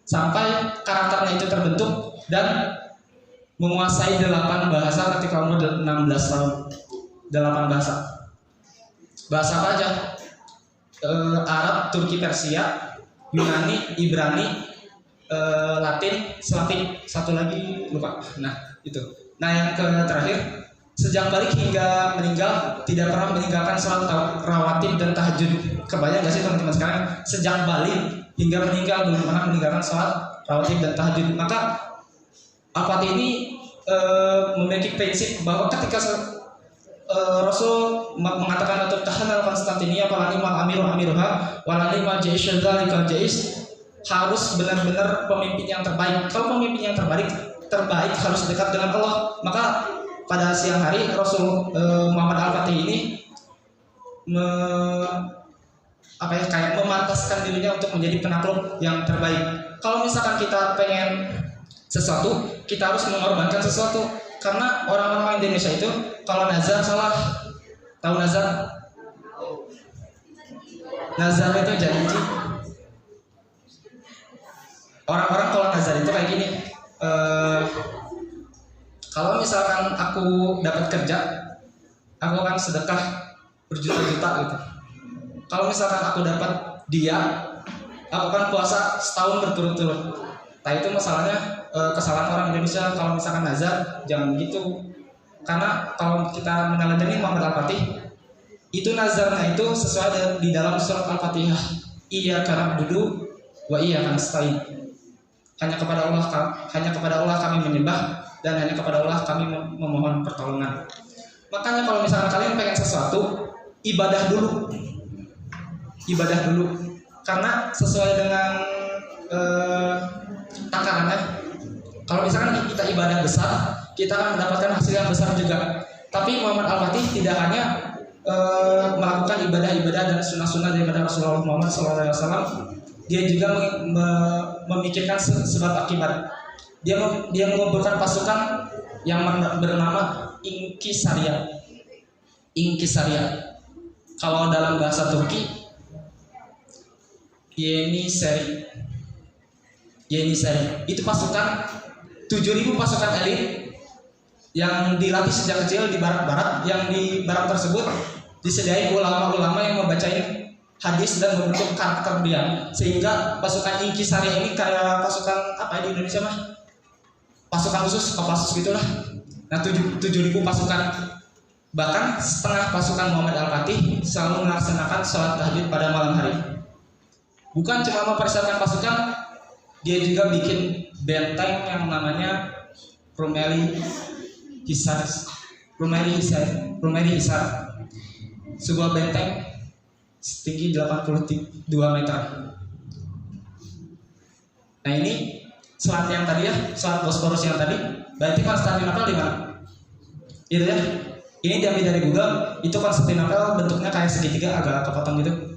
sampai karakternya itu terbentuk dan menguasai 8 bahasa ketika umur 16 tahun. 8 bahasa. Bahasa apa aja? Arab, Turki, Persia, Yunani, Ibrani, Latin, Slavic, satu lagi lupa. Nah, itu. Nah, yang terakhir, sejak balik hingga meninggal tidak pernah meninggalkan sholat rawatib dan tahajud. Kebayang gak sih teman-teman sekarang? Sejak balik hingga meninggal belum pernah meninggalkan sholat rawatib dan tahajud. Maka Al-Fatih ini memiliki prinsip bahwa ketika Rasul mengatakan atau tahanal Konstantinia palanimal amiru amiruha walanimal jaisyul dzalikal jais, harus benar-benar pemimpin yang terbaik. Kalau pemimpin yang terbaik harus dekat dengan Allah. Maka pada siang hari Rasul Muhammad Al-Fatih ini kayak memantaskan dirinya untuk menjadi penakluk yang terbaik. Kalau misalkan kita pengen sesuatu, kita harus mengorbankan sesuatu. Karena orang-orang Indonesia itu kalau nazar salah. Tahu nazar? Nazar itu janji. Orang-orang kalau nazar itu kayak gini. Kalau misalkan aku dapat kerja, aku akan sedekah berjuta-juta gitu. Kalau misalkan aku dapat dia, aku akan puasa setahun berturut-turut. Nah, itu masalahnya kesalahan orang Indonesia. Kalau misalkan nazar, jangan begitu. Karena kalau kita meneladani Muhammad Al-Fatih, itu nazarnya itu sesuai di dalam surat Al-Fatihah. Iyyaka na'budu wa iyyaka nasta'in. Hanya kepada Allah kami menyembah, dan hanya kepada Allah kami memohon pertolongan. Makanya kalau misalkan kalian pengen sesuatu, ibadah dulu. Karena sesuai dengan takarannya. Kalau misalkan kita ibadah besar, kita akan mendapatkan hasil yang besar juga. Tapi Muhammad Al-Fatih tidak hanya melakukan ibadah-ibadah dan sunnah-sunnah daripada Rasulullah Muhammad SAW. Dia juga memikirkan sebab akibat. Dia mengumpulkan pasukan yang bernama Inkisaria. Kalau dalam bahasa Turki, Yeniseri. Itu pasukan 7.000 pasukan elit yang dilatih sejak kecil di barat-barat. Yang di barat tersebut disediai ulama-ulama yang membacain hadis dan membentuk karakter dia, sehingga pasukan Inkisaria ini kayak pasukan apa di Indonesia mah? Pasukan khusus, Kopassus gitulah. Nah, 7.000 pasukan. Bahkan setengah pasukan Muhammad Al-Fatih selalu melaksanakan sholat tahajud pada malam hari. Bukan cuma mempersiapkan pasukan, dia juga bikin benteng yang namanya Rumeli Hisar. Sebuah benteng setinggi 82 meter. Nah, ini selat yang tadi ya, selat Bosporus yang tadi. Berarti Konstantinopel di mana? Itu ya. Ini diambil dari Google. Itu Konstantinopel bentuknya kayak segitiga, agak kepotong gitu.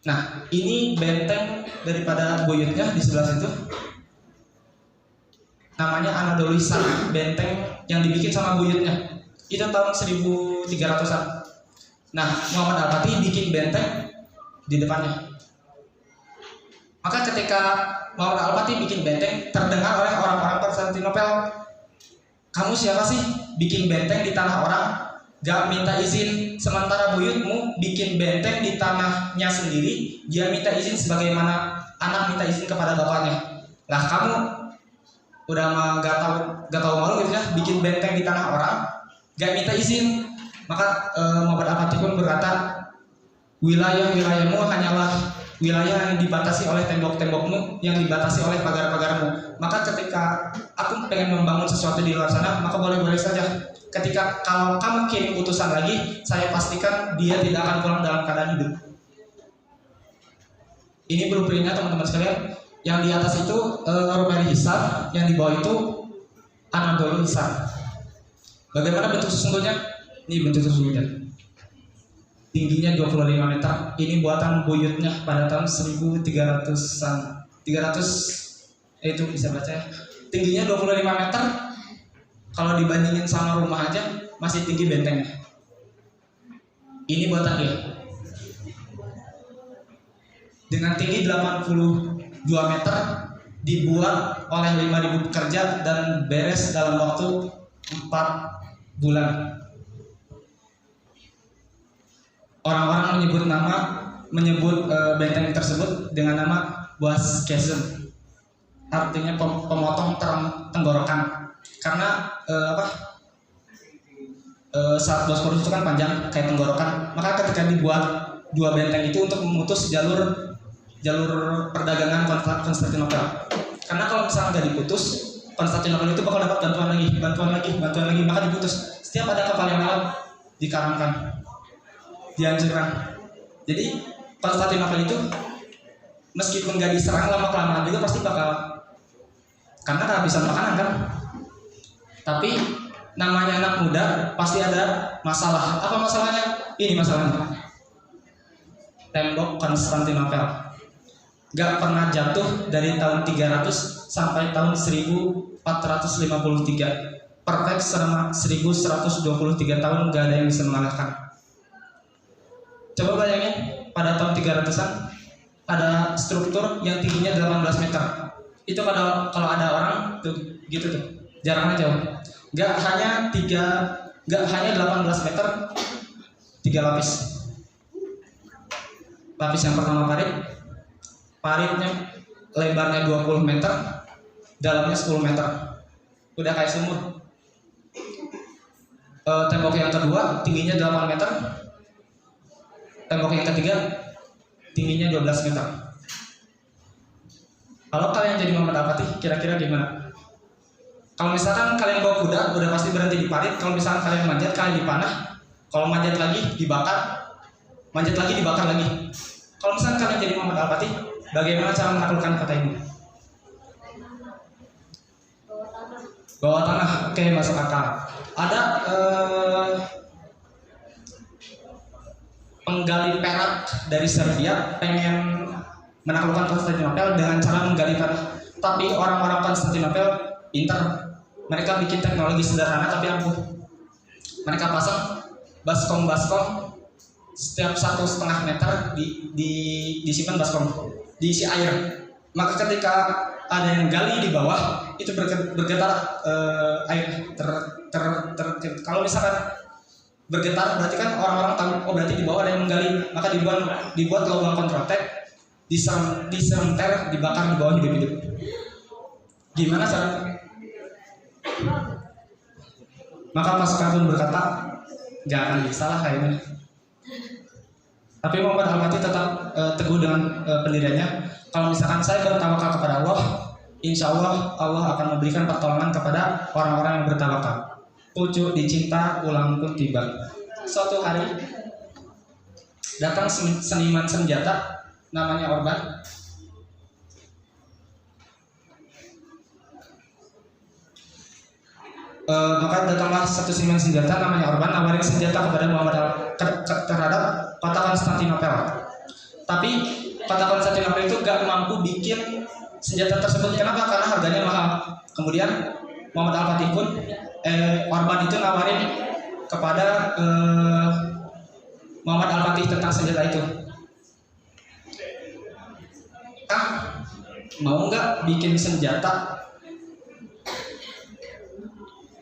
Nah, ini benteng daripada buyutnya di sebelah situ. Namanya Anadoluisar, benteng yang dibikin sama buyutnya. Itu tahun 1300-an. Nah, Muhammad Al-Fatih bikin benteng di depannya. Maka ketika Muhammad Al-Fatih bikin benteng, terdengar oleh orang-orang Konstantinopel, "Kamu siapa sih bikin benteng di tanah orang? Gak minta izin, sementara buyutmu bikin benteng di tanahnya sendiri, dia minta izin sebagaimana anak minta izin kepada bapaknya. Lah kamu udah gak tahu malu gitu ya, bikin benteng di tanah orang, gak minta izin. Maka Muhammad Al-Fatih pun berkata, wilayah-wilayahmu hanyalah wilayah yang dibatasi oleh tembok-tembokmu, yang dibatasi oleh pagar-pagarmu. Maka ketika aku pengen membangun sesuatu di luar sana, maka boleh-boleh saja. Ketika kalau kamu kirim utusan lagi, saya pastikan dia tidak akan pulang dalam keadaan hidup. Ini blueprintnya teman-teman sekalian. Yang di atas itu Rumeli Hisar, yang di bawah itu Anadolu Hisar. Bagaimana bentuk sesungguhnya? Ini bentuk sesungguhnya. Tingginya 25 meter. Ini buatan buyutnya pada tahun 1300-an. 300 itu bisa baca ya. Tingginya 25 meter. Kalau dibandingin sama rumah aja masih tinggi bentengnya. Ini buatan dia. Dengan tinggi 82 meter, dibuat oleh 5.000 pekerja dan beres dalam waktu 4 bulan. Orang-orang menyebut benteng tersebut dengan nama Boaz Chasm, artinya pemotong tenggorokan. Karena saat Bosporus itu kan panjang kayak tenggorokan, maka ketika dibuat dua benteng itu untuk memutus jalur perdagangan Konstantinopel. Karena kalau misalnya nggak diputus, Konstantinopel itu bakal dapat bantuan lagi, maka diputus. Setiap ada kapal yang lewat, dikaramkan, dihancurkan. Jadi Konstantinopel itu meskipun nggak diserang lama-kelamaan juga pasti bakal, karena kehabisan makanan kan. Tapi namanya anak muda pasti ada masalah. Apa masalahnya? Ini masalahnya. Tembok Konstantinopel gak pernah jatuh dari tahun 300 sampai tahun 1453. Perfect selama 1123 tahun gak ada yang bisa mengalahkan. Coba bayangin pada tahun 300-an ada struktur yang tingginya 18 meter. Itu kalau ada orang tuh gitu tuh, jaraknya jauh. Gak hanya 18 meter, 3 lapis. Lapis yang pertama paritnya lebarnya 20 meter, dalamnya 10 meter. Udah kayak sumur. Tembok yang kedua tingginya 8 meter. Tembok yang ketiga tingginya 12 meter. Kalau kalian jadi Muhammad Al-Fatih, kira-kira gimana? Kalau misalkan kalian bawa kuda, udah pasti berhenti di parit. Kalau misalkan kalian manjat, kalian dipanah. Kalau manjat lagi, dibakar. Manjat lagi, dibakar lagi. Kalau misalkan kalian jadi Muhammad Al-Fatih, bagaimana cara menaklukkan kota ini? Bawah tanah, oke, masuk akal. Ada penggali perak dari Serbia pengen menaklukkan Konstantinopel dengan cara menggali tanah. Tapi orang-orang Konstantinopel pintar. Mereka bikin teknologi sederhana tapi ampuh. Mereka pasang baskom setiap 1,5 meter disimpan baskom, diisi air. Maka ketika ada yang gali di bawah itu bergetar air kalau misalkan bergetar berarti kan orang-orang tahu oh berarti di bawah ada yang menggali, maka dibuat lubang kontratek, diserenter, dibakar di bawah hidup-hidup. Gimana cara? Maka pasukan pun berkata nggak akan bisa lah kayaknya. Tapi Muhammad Al-Fatih tetap teguh dengan pendiriannya. Kalau misalkan saya bertawakal kepada Allah, insya Allah Allah akan memberikan pertolongan kepada orang-orang yang bertawakal. Pucuk dicinta, ulang pun tiba. Suatu hari datang seniman senjata namanya Orban. Maka datanglah satu seniman senjata namanya Orban nawarin senjata kepada Muhammad terhadap kota Konstantinopel. Tapi kota Konstantinopel itu gak mampu bikin senjata tersebut. Kenapa? Karena harganya mahal. Kemudian Muhammad Al-Fatih pun Orban itu nawarin kepada Muhammad Al-Fatih tentang senjata itu. Mau nggak bikin senjata?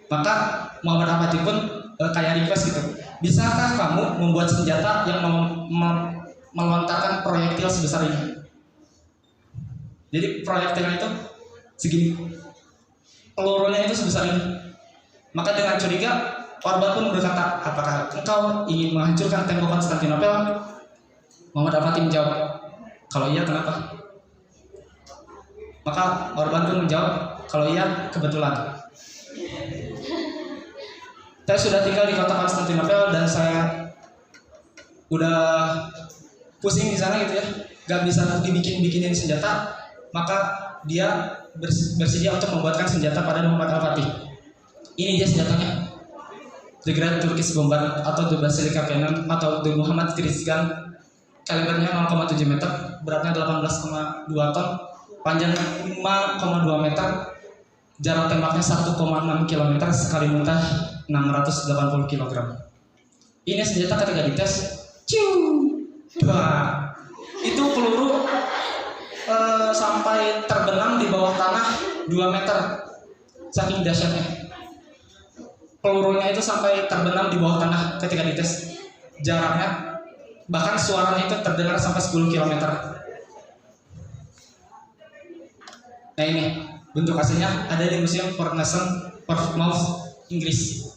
Maka Muhammad Al-Fatih pun kayak request gitu. Bisakah kamu membuat senjata yang melontarkan proyektil sebesar ini? Jadi proyektilnya itu segini, pelurunya itu sebesar ini. Maka dengan curiga korban pun berkata, apakah engkau ingin menghancurkan tembok Konstantinopel? Muhammad Al-Fatih menjawab, kalau iya kenapa? Maka korban pun menjawab, kalau iya kebetulan. Saya sudah tinggal di kota Konstantinopel dan saya udah pusing di sana gitu ya, gak bisa dibikin-bikinin senjata, maka dia bersedia untuk membuatkan senjata pada Muhammad Al-Fatih. Ini dia senjatanya, The Great Turkish Bomber atau The Basilica Cannon atau The Muhammad Kriz Gun. Kalibernya 0,7 meter, beratnya 18,2 ton, panjang 5,2 meter, jarak tembaknya 1,6 km, sekali muntah 680 kg. Ini senjata ketika dites, itu peluru sampai terbenam di bawah tanah 2 meter, saking dahsyatnya. Pelurunya itu sampai terbenam di bawah tanah ketika dites. Jaraknya, bahkan suaranya itu terdengar sampai 10 km. Nah ini bentuk aslinya ada di Museum Portnason, Portsmouth, Inggris.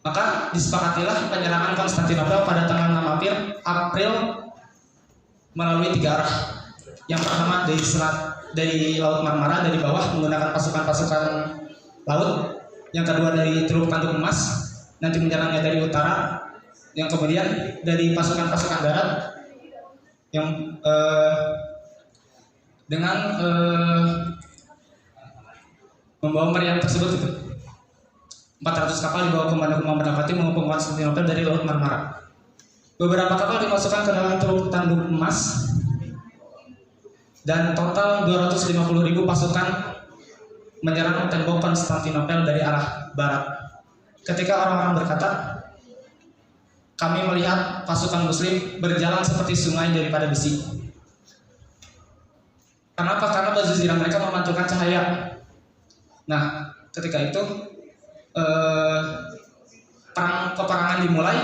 Maka disepakatilah penyerangan Konstantinopel pada tanggal 6 April melalui 3 arah. Yang pertama dari Laut Marmara dari bawah menggunakan pasukan-pasukan laut. Yang kedua dari Teluk Tanduk Emas, nanti menyerangnya dari utara. Yang kemudian dari pasukan-pasukan darat yang dengan membawa meriam tersebut itu. 400 kapal dibawa komando Muhammad Al-Fatih mengepung Konstantinopel dari Laut Marmara. Beberapa kapal dimasukkan ke dalam Teluk Tanduk Emas dan total 250.000 pasukan menyerang tembok Konstantinopel dari arah barat. Ketika orang-orang berkata, kami melihat pasukan muslim berjalan seperti sungai daripada besi. Kenapa? Karena baju zirah mereka memantulkan cahaya. Nah, ketika itu peperangan dimulai.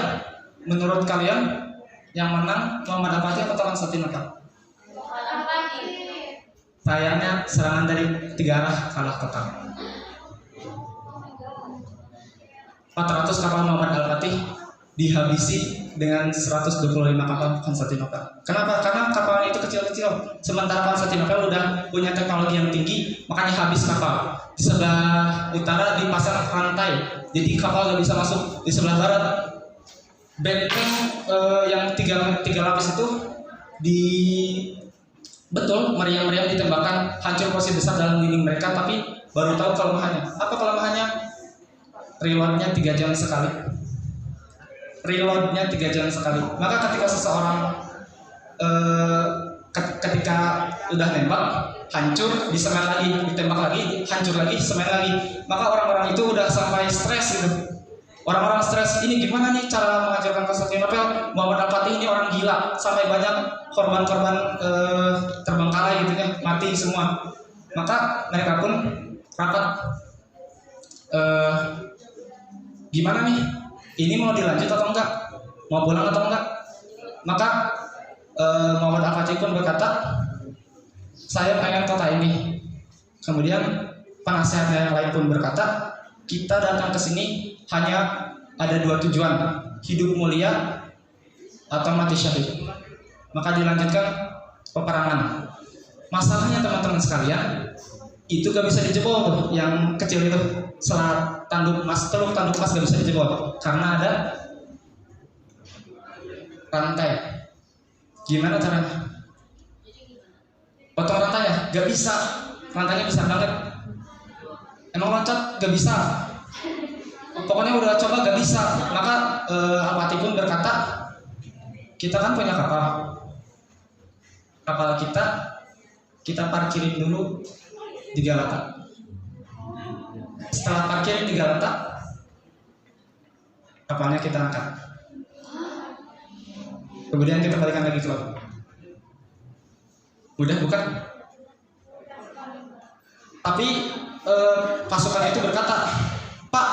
Menurut kalian yang menang Muhammad Al-Fatih atau Konstantinopel? Sayangnya serangan dari 3 arah kalah total. 400 kapal Muhammad Al-Fatih dihabisi dengan 125 kapal Konstantinopel. Kenapa? Karena kapal itu kecil-kecil. Sementara Konstantinopel udah punya teknologi yang tinggi, makanya habis kapal. Di sebelah utara dipasang rantai, jadi kapal nggak bisa masuk. Di sebelah barat benteng yang tiga lapis itu betul meriam-meriam ditembakkan, hancur posisi besar dalam dinding mereka, tapi baru tahu kelemahannya. Apa kelemahannya? Reloadnya 3 jam sekali. Reloadnya 3 jam sekali. Maka ketika seseorang ketika udah nembak, hancur, disemen lagi, ditembak lagi, hancur lagi, semen lagi, maka orang-orang itu udah sampai stres gitu. Orang-orang stres, ini gimana nih cara menghancurkan Konstantinopel? Muhammad Al-Fatih ini orang gila, sampai banyak korban-korban terbengkalai gitu ya, mati semua. Maka mereka pun rapat, gimana nih? Ini mau dilanjut atau enggak? Mau pulang atau enggak? Maka Muhammad Al-Fatih pun berkata, saya pengen kota ini. Kemudian penasehatnya yang lain pun berkata, kita datang ke sini hanya ada 2 tujuan, hidup mulia atau mati syahid. Maka dilanjutkan peperangan. Masalahnya teman-teman sekalian, itu gak bisa dijebol tuh, yang kecil itu, Teluk Tanduk Emas gak bisa dijebol karena ada rantai. Gimana caranya? Potong rantainya? Gak bisa, rantainya besar banget. Emang loncat? Gak bisa. Pokoknya udah coba gak bisa. Maka Al-Fatih pun berkata, kita kan punya kapal. Kapal kita parkirin dulu di Galata. Setelah parkirin di Galata, kapalnya kita angkat. Kemudian kita balikan lagi ke laut. Mudah bukan? Tapi pasukan itu berkata, Pak,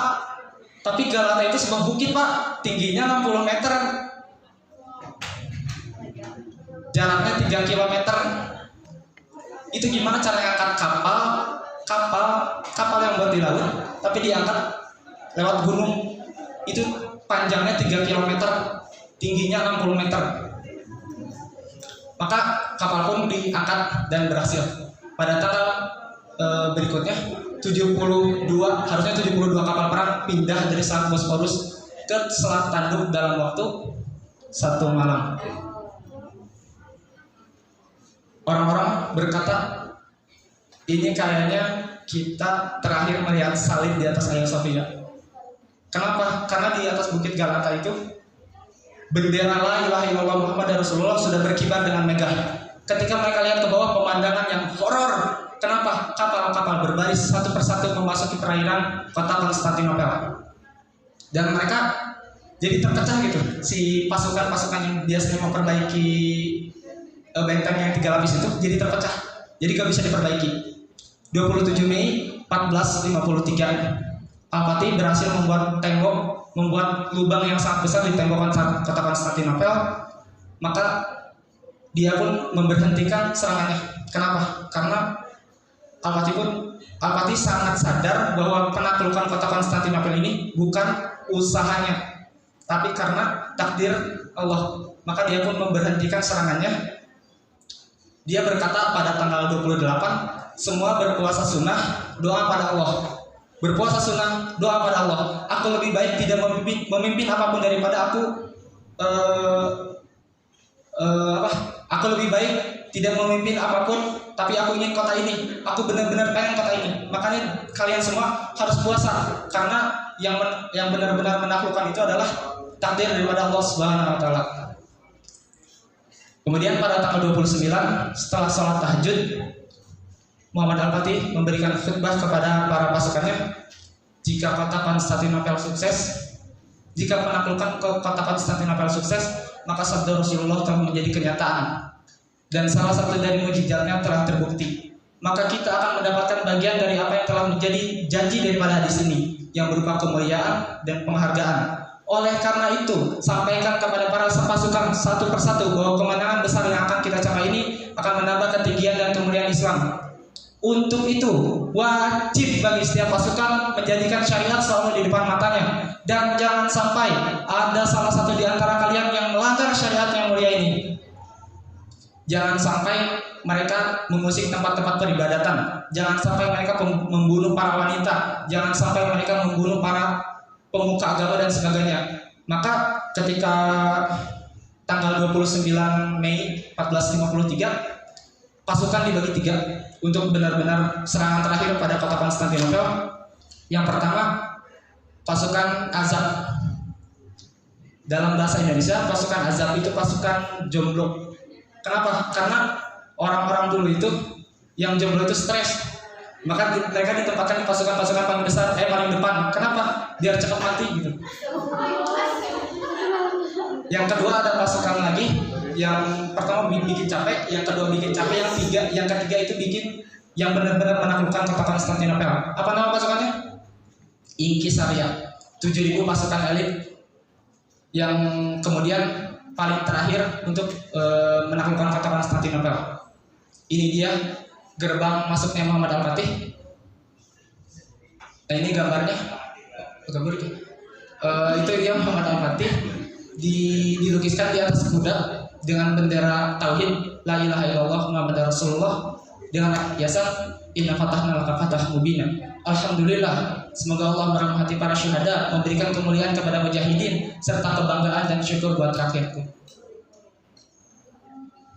tapi Galata itu sebuah bukit Pak, tingginya 60 meter, jaraknya 3 km. Itu gimana cara ngangkat kapal yang buat di laut, tapi diangkat lewat gunung itu panjangnya 3 km, tingginya 60 meter. Maka kapal pun diangkat dan berhasil. Pada tanggal berikutnya 72 kapal perang pindah dari Selat Bosporus ke Selat Tanduk dalam waktu 1 malam. Orang-orang berkata, ini kayaknya kita terakhir melihat salib di atas Hagia Sophia. Kenapa? Karena di atas Bukit Galata itu bendera la ilaha illallah Muhammad Rasulullah sudah berkibar dengan megah. Ketika mereka lihat ke bawah, pemandangan yang horor. Kenapa? Kapal-kapal berbaris satu persatu memasuki perairan kota Konstantinopel. Dan mereka jadi terpecah gitu. Si pasukan-pasukan yang biasanya memperbaiki benteng yang 3 lapis itu jadi terpecah. Jadi gak bisa diperbaiki. 27 Mei 1453 Al-Fatih berhasil membuat lubang yang sangat besar di tembok kota Konstantinopel. Maka dia pun memberhentikan serangannya. Kenapa? Karena Al-Fatih sangat sadar bahwa penaklukan kota Konstantinopel ini bukan usahanya, tapi karena takdir Allah. Maka dia pun memberhentikan serangannya. Dia berkata pada tanggal 28, semua berpuasa sunnah, doa pada Allah. Berpuasa sunnah, doa pada Allah. Aku lebih baik tidak memimpin apapun daripada aku lebih baik tidak memimpin apapun, tapi aku ingin kota ini. Aku benar-benar pengen kota ini. Makanya kalian semua harus puasa, karena yang benar-benar menaklukkan itu adalah takdir daripada Allah Subhanahu wa taala. Kemudian pada tanggal 29 setelah sholat tahajud, Muhammad Al-Fatih memberikan khutbah kepada para pasukannya. Jika kota Konstantinopel sukses, jika penaklukan ke kota Konstantinopel sukses, maka sabda Rasulullah telah menjadi kenyataan. Dan salah satu dari mukjizatnya telah terbukti. Maka kita akan mendapatkan bagian dari apa yang telah menjadi janji daripada hadis ini, yang berupa kemuliaan dan penghargaan. Oleh karena itu, sampaikan kepada para pasukan satu persatu bahwa kemenangan besar yang akan kita capai ini akan menambah ketinggian dan kemuliaan Islam. Untuk itu, wajib bagi setiap pasukan menjadikan syariat selalu di depan matanya. Dan jangan sampai ada salah satu di antara kalian yang melanggar syariat yang mulia ini. Jangan sampai mereka mengusik tempat-tempat peribadatan. Jangan sampai mereka membunuh para wanita. Jangan sampai mereka membunuh para pemuka agama dan sebagainya. Maka ketika tanggal 29 Mei 1453 pasukan dibagi 3 untuk benar-benar serangan terakhir pada kota Konstantinopel. Yang pertama, pasukan Azab. Dalam bahasa Indonesia, pasukan Azab itu pasukan jomblo. Kenapa? Karena orang-orang dulu itu yang jomblo itu stres. Maka mereka ditempatkan di pasukan-pasukan paling besar, paling depan. Kenapa? Biar cepat mati gitu. Yang kedua ada pasukan lagi. Yang pertama bikin capek, yang kedua bikin capek, yang ketiga itu bikin yang benar-benar menaklukkan kota Konstantinopel. Apa nama pasukannya? Inkisaria. 7.000 pasukan elit yang kemudian paling terakhir untuk menaklukkan kota Konstantinopel. Ini dia gerbang masuknya Muhammad Al-Fatih. Nah, ini gambarnya. Itu dia Muhammad Al-Fatih dilukiskan di atas kuda dengan bendera tauhid la ilaha illallah Muhammad Rasulullah dengan hiasan inna fatahna laka fatah mubina. Alhamdulillah, semoga Allah merahmati para syuhada, memberikan kemuliaan kepada mujahidin serta kebanggaan dan syukur buat rakyatku.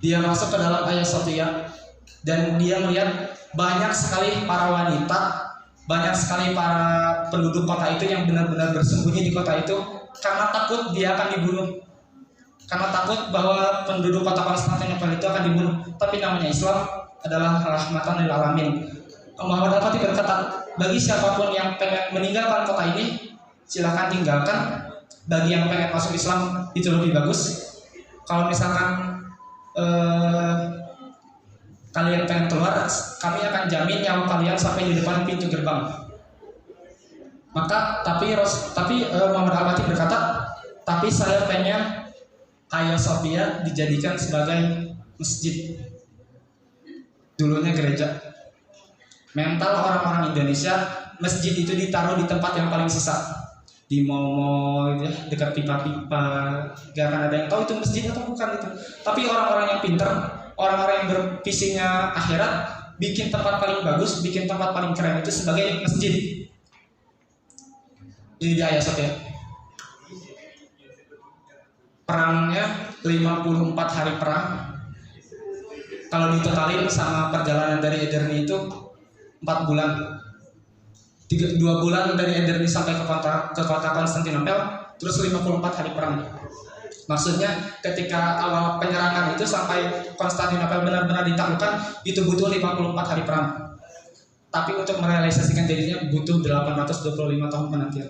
Dia masuk ke dalam Hagia Sophia dan dia melihat banyak sekali para wanita, banyak sekali para penduduk kota itu yang benar-benar bersembunyi di kota itu karena takut dia akan dibunuh. Karena takut bahwa penduduk kota Konstantinopel itu akan dibunuh. Tapi namanya Islam adalah rahmatan lil alamin. Muhammad Al-Fatih berkata, bagi siapapun yang pengen meninggalkan kota ini, silakan tinggalkan. Bagi yang pengen masuk Islam itu lebih bagus. Kalau misalkan kalian pengen keluar, kami akan jamin nyawa kalian sampai di depan pintu gerbang. Maka tapi Muhammad Al-Fatih berkata, tapi saya pengen Hagia Sophia dijadikan sebagai masjid. Dulunya gereja. Mental orang-orang Indonesia, masjid itu ditaruh di tempat yang paling sesat. di mall-mall gitu ya, dekat pipa-pipa, gak akan ada yang tahu itu masjid atau bukan itu. Tapi orang-orang yang pintar, orang-orang yang bervisinya akhirat, bikin tempat paling bagus, bikin tempat paling keren itu sebagai masjid. Ini dia ya Sob ya. Perangnya 54 hari perang. Kalau ditotalin sama perjalanan dari Ederni itu 4 bulan. 2 bulan dari Ederni sampai ke kota Konstantinopel, terus 54 hari perang. Maksudnya ketika awal penyerangan itu sampai Konstantinopel benar-benar ditaklukkan itu butuh 54 hari perang. Tapi untuk merealisasikan jadinya butuh 825 tahun penantian.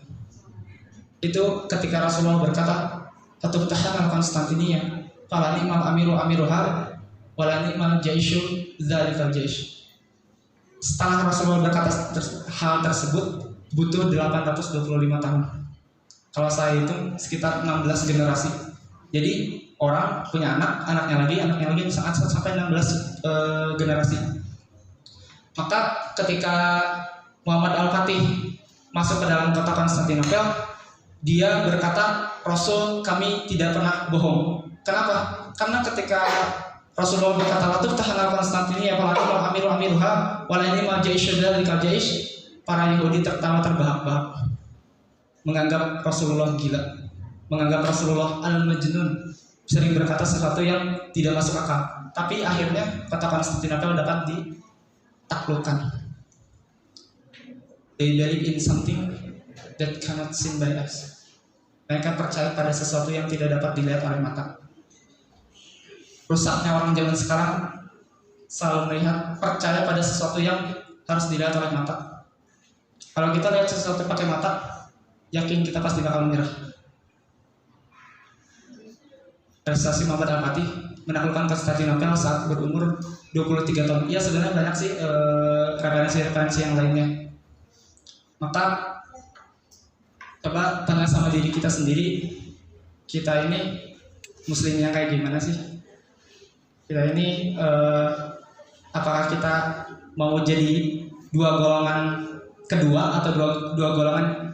Itu ketika Rasulullah berkata, "Fatutahan al-Konstantinia, fala ni'mal amiru amiruha, wala ni'mal jaishu dzalikal jaish." Setelah Rasulullah berkata hal tersebut butuh 825 tahun. Kalau saya hitung sekitar 16 generasi. Jadi orang punya anak, anaknya lagi sampai 16 generasi. Maka ketika Muhammad Al-Fatih masuk ke dalam kota Konstantinopel, dia berkata, "Rasul, kami tidak pernah bohong." Kenapa? Karena ketika Rasulullah berkata, "Latuh tahanal Konstantinia, apalagi amiru amiruha, walani ma jaishu dzalikal jaish." Para Yahudi tertawa terbahak-bahak, menganggap Rasulullah gila, menganggap Rasulullah al-majnun, sering berkata sesuatu yang tidak masuk akal. Tapi akhirnya kota Konstantinopel dapat ditaklukkan. They believe in something that cannot seen by us. Mereka percaya pada sesuatu yang tidak dapat dilihat oleh mata. Rusaknya orang zaman sekarang selalu melihat, percaya pada sesuatu yang harus dilihat oleh mata. Kalau kita lihat sesuatu pakai mata, yakin kita pasti bakal menyerah. Prestasi Muhammad Al-Fatih menaklukkan Konstantinopel saat berumur 23 tahun. Ya sebenarnya banyak sih referensi yang lainnya. Maka coba tanya sama diri kita sendiri, kita ini muslimnya kayak gimana sih? Kita ini apakah kita mau jadi dua golongan kedua atau dua golongan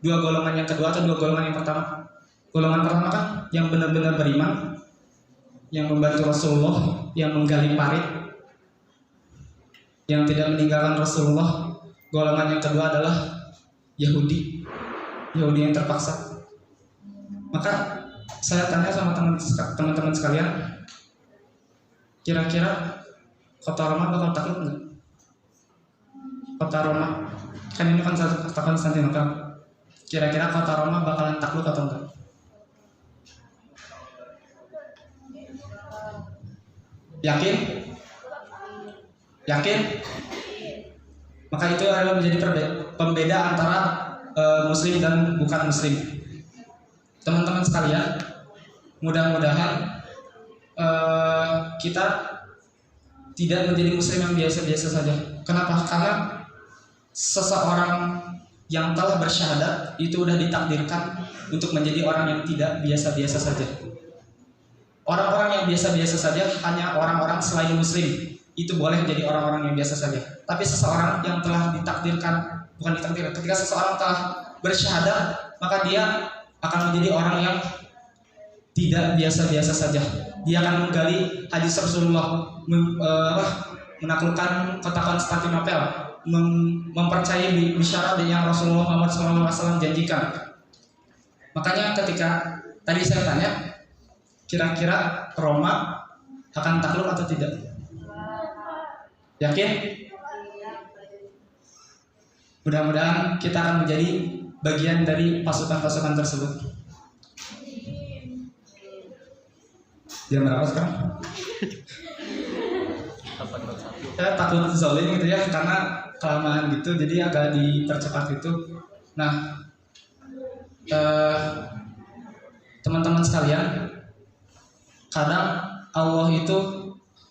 dua golongan yang kedua atau dua golongan yang pertama? Golongan pertama kan yang benar-benar beriman, yang membantu Rasulullah, yang menggali parit, yang tidak meninggalkan Rasulullah. Golongan yang kedua adalah Yahudi yang terpaksa. Maka saya tanya sama teman-teman sekalian, kira-kira kota Roma bakal takluk nggak? Kota Roma, kan ini kan kota Konstantinopel. Kira-kira kota Roma bakalan takluk atau enggak? Yakin? Yakin? Maka itu adalah menjadi pembeda antara muslim dan bukan muslim. Teman-teman sekalian, mudah-mudahan kita tidak menjadi muslim yang biasa-biasa saja. Kenapa? Karena seseorang yang telah bersyahadat itu sudah ditakdirkan untuk menjadi orang yang tidak biasa-biasa saja. Orang-orang yang biasa-biasa saja hanya orang-orang selain muslim, itu boleh jadi orang-orang yang biasa saja. Tapi seseorang yang telah ditakdirkan, bukan ditakdirkan, ketika seseorang telah bersyahadat, maka dia akan menjadi orang yang tidak biasa-biasa saja. Dia akan menggali hadis Rasulullah, menaklukkan kota Konstantinopel, mempercayai bisyarah yang Rasulullah Muhammad SAW janjikan. Makanya ketika tadi saya tanya, kira-kira Roma akan takluk atau tidak? Yakin? Mudah-mudahan kita akan menjadi bagian dari pasukan-pasukan tersebut. Jam berapa sekarang? Saya takut zalim gitu ya, karena kelamaan gitu, jadi agak dipercepat gitu. Nah, teman-teman sekalian, kadang Allah itu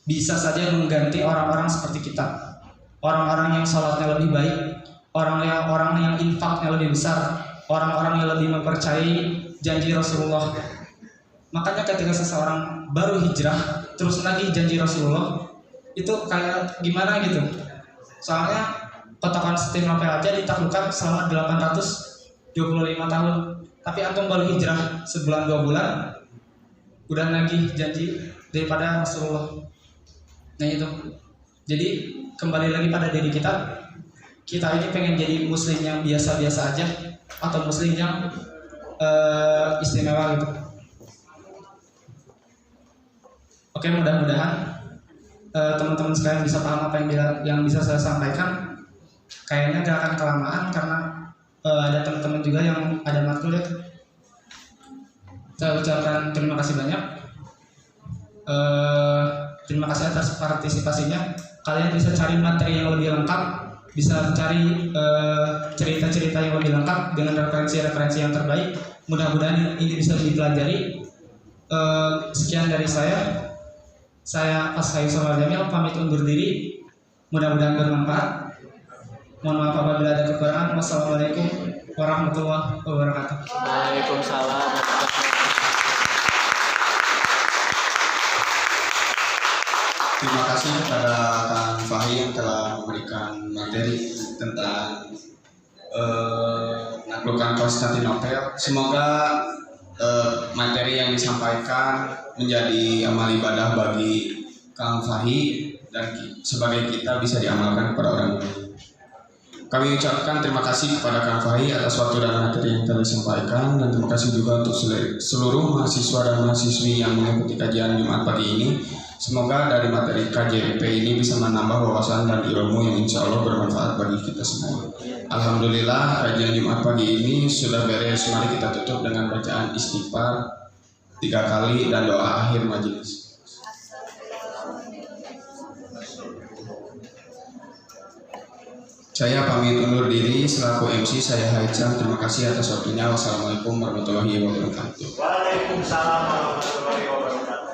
bisa saja mengganti orang-orang seperti kita, orang-orang yang sholatnya lebih baik, orang yang infaknya lebih besar, orang-orang yang lebih mempercayai janji Rasulullah. Makanya ketika seseorang baru hijrah terus lagi janji Rasulullah, itu kayak gimana gitu. Soalnya kota Konstantinopel aja ditaklukkan selama 800 25 tahun, tapi antum baru hijrah sebulan 2 bulan, udah nagih janji daripada Rasulullah. Nah itu. Jadi kembali lagi pada diri kita. Kita ini pengen jadi muslim yang biasa-biasa aja atau muslim yang istimewa gitu. Oke, mudah-mudahan teman-teman sekalian bisa paham apa yang bisa saya sampaikan. Kayaknya gak akan kelamaan karena ada teman-teman juga yang ada matkul ya. Saya ucapkan terima kasih banyak. Terima kasih atas partisipasinya. Kalian bisa cari materi yang lebih lengkap, bisa cari cerita-cerita yang lebih lengkap dengan referensi-referensi yang terbaik. Mudah-mudahan ini bisa dipelajari. Sekian dari saya. Saya Ashayu Samar Jamil pamit undur diri. Mudah-mudahan bermanfaat. Mohon maaf apabila ada kekurangan. Wassalamualaikum warahmatullahi wabarakatuh. Waalaikumsalam. Terima kasih kepada Kang Fahi yang telah memberikan materi tentang penaklukan Konstantinopel. Semoga materi yang disampaikan menjadi amal ibadah bagi Kang Fahi dan sebagai kita bisa diamalkan kepada orang lain. Kami ucapkan terima kasih kepada Kang Fahi atas waktu dan materi yang telah disampaikan, dan terima kasih juga untuk seluruh mahasiswa dan mahasiswi yang mengikuti kajian Jumat pagi ini. Semoga dari materi KJP ini bisa menambah wawasan dan ilmu yang insya Allah bermanfaat bagi kita semua. Alhamdulillah, kajian Jumat pagi ini sudah beres. Mari kita tutup dengan bacaan istighfar 3 kali dan doa akhir majelis. Saya pamit undur diri selaku MC, saya Haicam. Terima kasih atas waktunya. Wassalamualaikum warahmatullahi wabarakatuh. Waalaikumsalam warahmatullahi wabarakatuh.